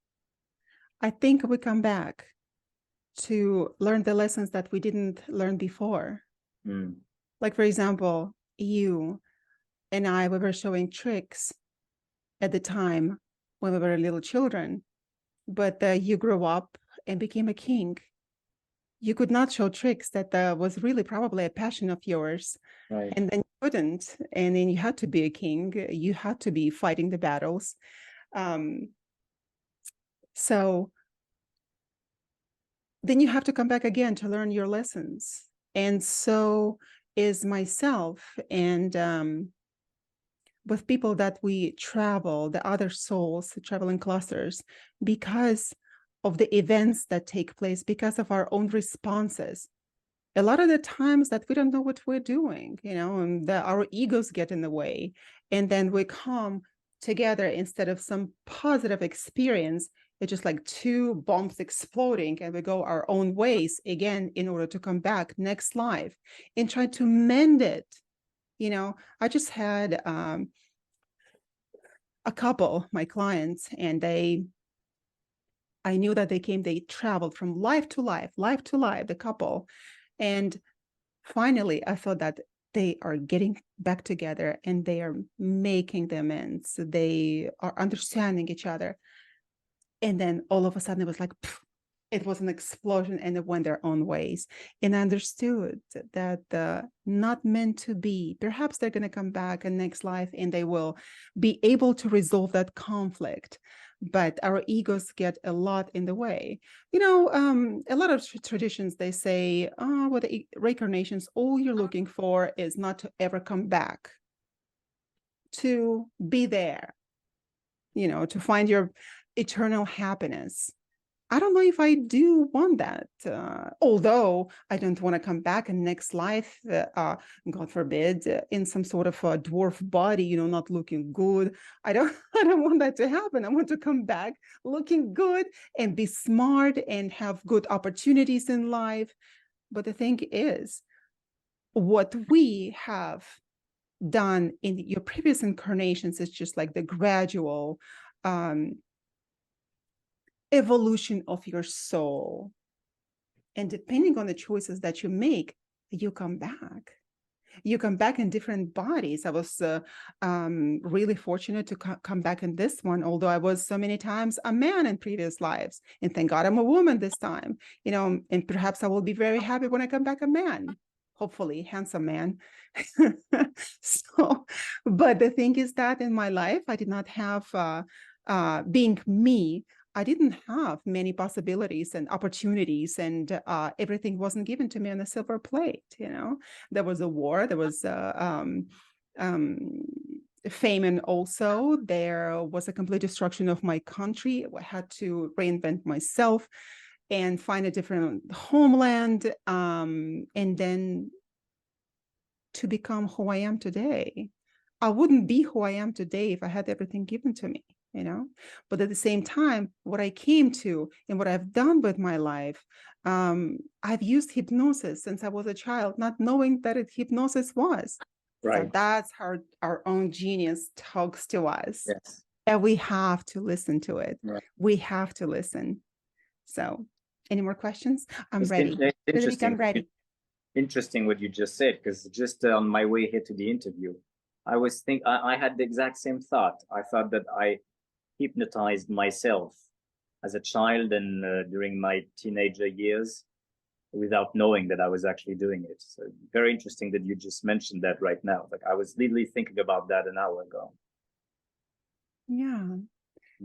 I think we come back to learn the lessons that we didn't learn before. Like, for example, you and I, we were showing tricks at the time when we were little children, but you grew up and became a king. You could not show tricks. That was really probably a passion of yours. Right. And then you couldn't, and then you had to be a king. You had to be fighting the battles. So then you have to come back again to learn your lessons. And so is myself. And with people that we travel, the other souls travel in clusters, because of the events that take place, because of our own responses. A lot of the times that we don't know what we're doing, and our egos get in the way. And then we come together instead of some positive experience, It's just like two bombs exploding, and we go our own ways again in order to come back next life and try to mend it. I just had a couple, my clients, and I knew that they traveled from life to life, the couple. And finally, I felt that they are getting back together and they are making the amends. They are understanding each other. And then all of a sudden it was like, it was an explosion and it went their own ways. And I understood that not meant to be. Perhaps they're going to come back in next life and they will be able to resolve that conflict. But our egos get a lot in the way. A lot of traditions, they say, with the reincarnations, all you're looking for is not to ever come back, to be there, to find your eternal happiness. I don't know if I do want that, although I don't want to come back in next life, God forbid, in some sort of a dwarf body, not looking good. I don't want that to happen. I want to come back looking good and be smart and have good opportunities in life. But the thing is, what we have done in your previous incarnations is just like the gradual evolution of your soul. And depending on the choices that you make, you come back. You come back in different bodies. I was really fortunate to come back in this one, although I was so many times a man in previous lives. And thank God I'm a woman this time, and perhaps I will be very happy when I come back a man, hopefully handsome man. But the thing is that in my life, I did not have, being me, I didn't have many possibilities and opportunities, and everything wasn't given to me on a silver plate. There was a war, there was famine also, there was a complete destruction of my country. I had to reinvent myself and find a different homeland, and then to become who I am today. I wouldn't be who I am today if I had everything given to me. But at the same time, what I came to and what I've done with my life, I've used hypnosis since I was a child, not knowing that hypnosis was. Right. So that's how our own genius talks to us. Yes. And we have to listen to it. Right. We have to listen. So any more questions? I'm It's ready. Interesting. I'm ready. Interesting what you just said, because just on my way here to the interview, I had the exact same thought. I thought that I hypnotized myself as a child and during my teenager years without knowing that I was actually doing it. So very interesting that you just mentioned that right now. Like I was literally thinking about that an hour ago. Yeah.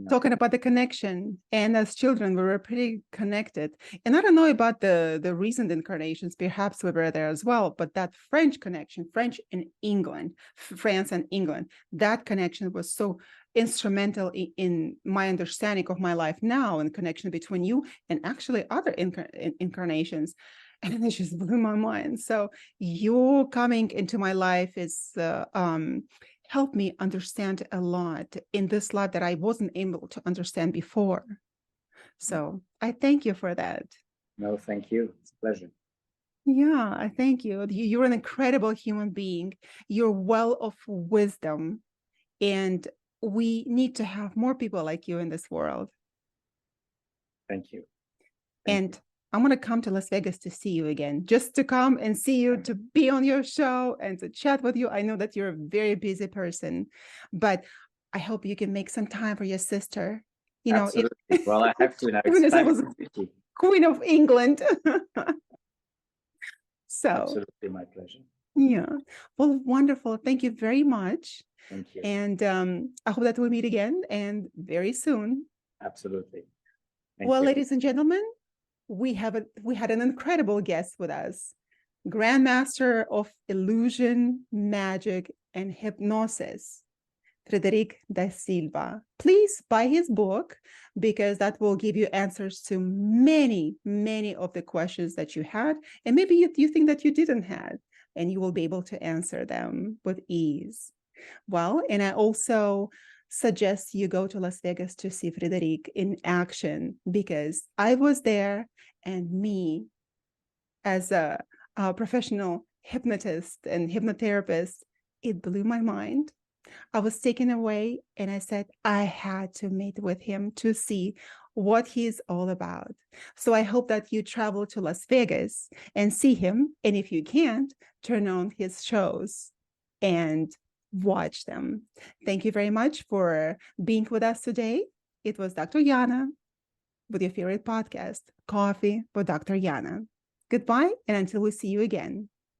Talking about the connection, and as children we were pretty connected. And I don't know about the recent incarnations, perhaps we were there as well, but that French connection, French and England, France and England, that connection was so instrumental in my understanding of my life now, and connection between you and actually other incarnations. And it just blew my mind. So your coming into my life is helped me understand a lot in this life that I wasn't able to understand before. So I thank you for that. No, thank you. It's a pleasure. Yeah, I thank you. You're an incredible human being. You're well of wisdom, and we need to have more people like you in this world. Thank you. And I'm going to come to Las Vegas to see you again, just to come and see you, to be on your show and to chat with you. I know that you're a very busy person, but I hope you can make some time for your sister. Absolutely. Well, I have to now. Even as I was Queen of England. So absolutely, my pleasure. Yeah. Well, wonderful. Thank you very much. Thank you. And I hope that we meet again and very soon. Absolutely. Well, ladies and gentlemen, we had an incredible guest with us, Grandmaster of Illusion, Magic, and Hypnosis, Frederic Da Silva. Please buy his book, because that will give you answers to many, many of the questions that you had, and maybe you think that you didn't have, and you will be able to answer them with ease. Well, and I also suggest you go to Las Vegas to see Frederic in action, because I was there, and me as a professional hypnotist and hypnotherapist, it blew my mind. I was taken away, and I said I had to meet with him to see what he's all about. So I hope that you travel to Las Vegas and see him. And if you can't, turn on his shows and watch them. Thank you very much for being with us today. It was Dr. Yana with your favorite podcast, Coffee with Dr. Yana. Goodbye, and until we see you again.